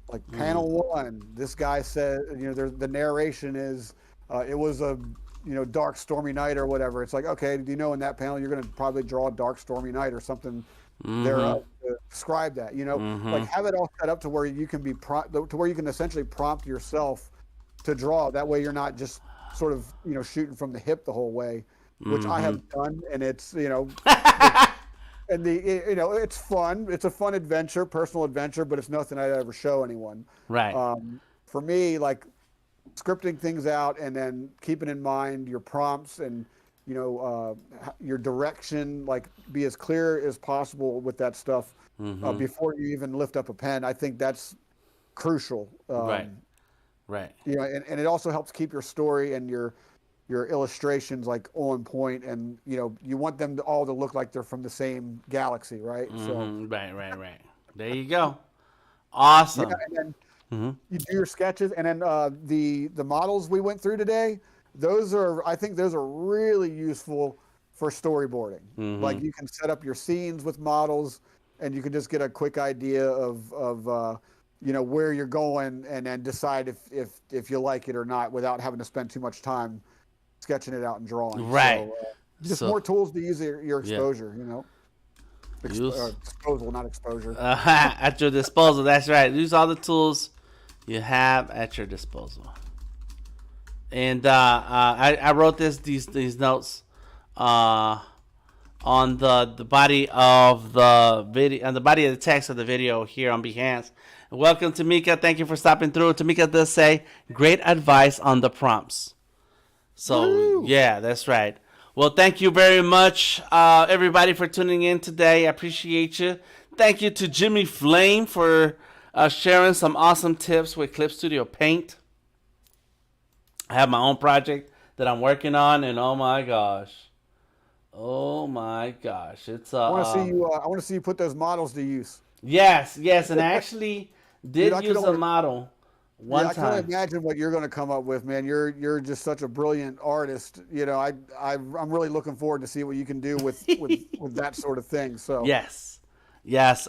Like panel one, this guy said, the narration is, it was a, dark stormy night or whatever. It's like, okay, do you know in that panel you're going to probably draw a dark stormy night or something thereof to describe that, like have it all set up to where you can to where you can essentially prompt yourself to draw. That way you're not just sort of, shooting from the hip the whole way, which I have done. And it's, and it's fun. It's a fun adventure, personal adventure, but it's nothing I'd ever show anyone. Right. For me, like scripting things out and then keeping in mind your prompts and, your direction, like be as clear as possible with that stuff before you even lift up a pen. I think that's crucial. Right. Right. And it also helps keep your story and your your illustrations like on point, and you want them to all to look like they're from the same galaxy, right? So Right. There you go. yeah, Awesome. and then you do your sketches, and then the models we went through today, I think those are really useful for storyboarding. Like you can set up your scenes with models, and you can just get a quick idea of where you're going, and then decide if you like it or not without having to spend too much time sketching it out and drawing. Right. So just So more tools to use your yeah. exposure. Use Disposal, not exposure. at your disposal. That's right. Use all the tools you have at your disposal. And I wrote these notes on the body of the video, on the body of the text of the video here on Behance. Welcome, Tamika. Thank you for stopping through. Tamika does say great advice on the prompts. So Woo! yeah, that's right. Well, thank you very much, everybody, for tuning in today. I appreciate you. Thank you to Jimmy Flame for sharing some awesome tips with Clip Studio Paint. I have my own project that I'm working on, and oh my gosh, it's I want to see you. I want to see you put those models to use. yes, and I actually did Dude, use a model one I can time. only imagine what you're going to come up with, man. You're just such a brilliant artist. I'm really looking forward to see what you can do with that sort of thing. So Yes.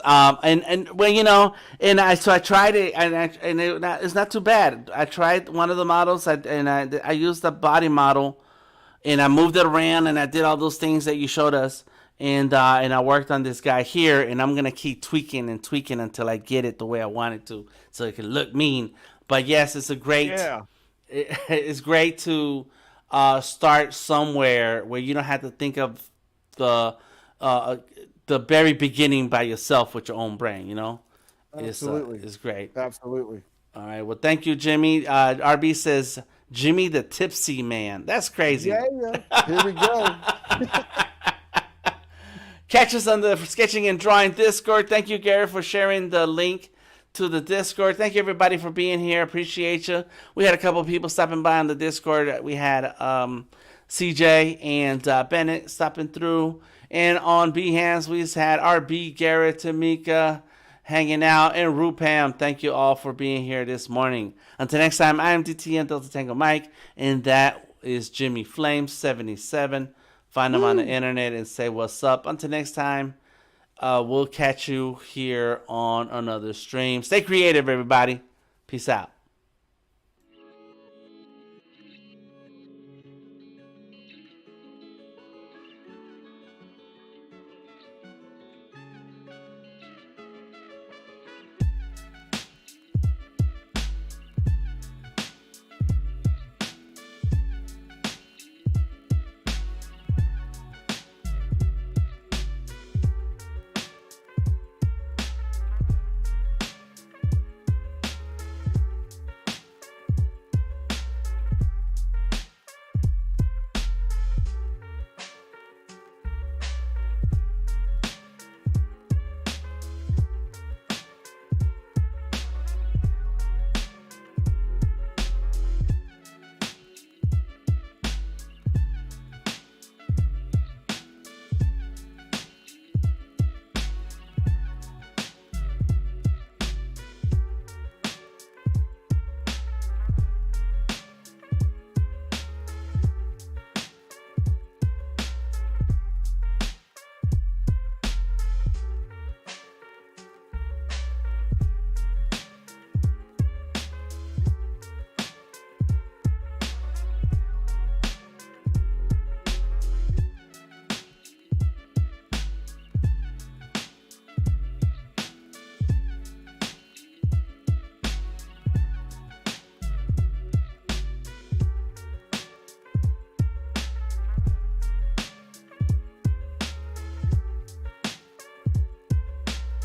And well, and I tried it, and it's not too bad. I tried one of the models, I used the body model, and I moved it around, and I did all those things that you showed us, and I worked on this guy here, and I'm gonna keep tweaking until I get it the way I want it to, so it can look mean. But yes, it's a great. yeah, It's great to start somewhere where you don't have to think of the very beginning by yourself with your own brain. absolutely, It's great. absolutely. All right. Well, thank you, Jimmy. RB says Jimmy the Tipsy Man. That's crazy. Yeah. Here we go. Catch us on the Sketching and Drawing Discord. Thank you, Gary, for sharing the link to the Discord. Thank you, everybody, for being here. Appreciate you. We had a couple of people stopping by on the Discord. We had CJ and Bennett stopping through. And on Behance, we just had RB, Garrett, Tamika hanging out, and Rupam. Thank you all for being here this morning. Until next time, I am DTM Delta Tango Mike, and that is Jimmy Flame 77. Find him on the internet and say what's up. Until next time, we'll catch you here on another stream. Stay creative, everybody. Peace out.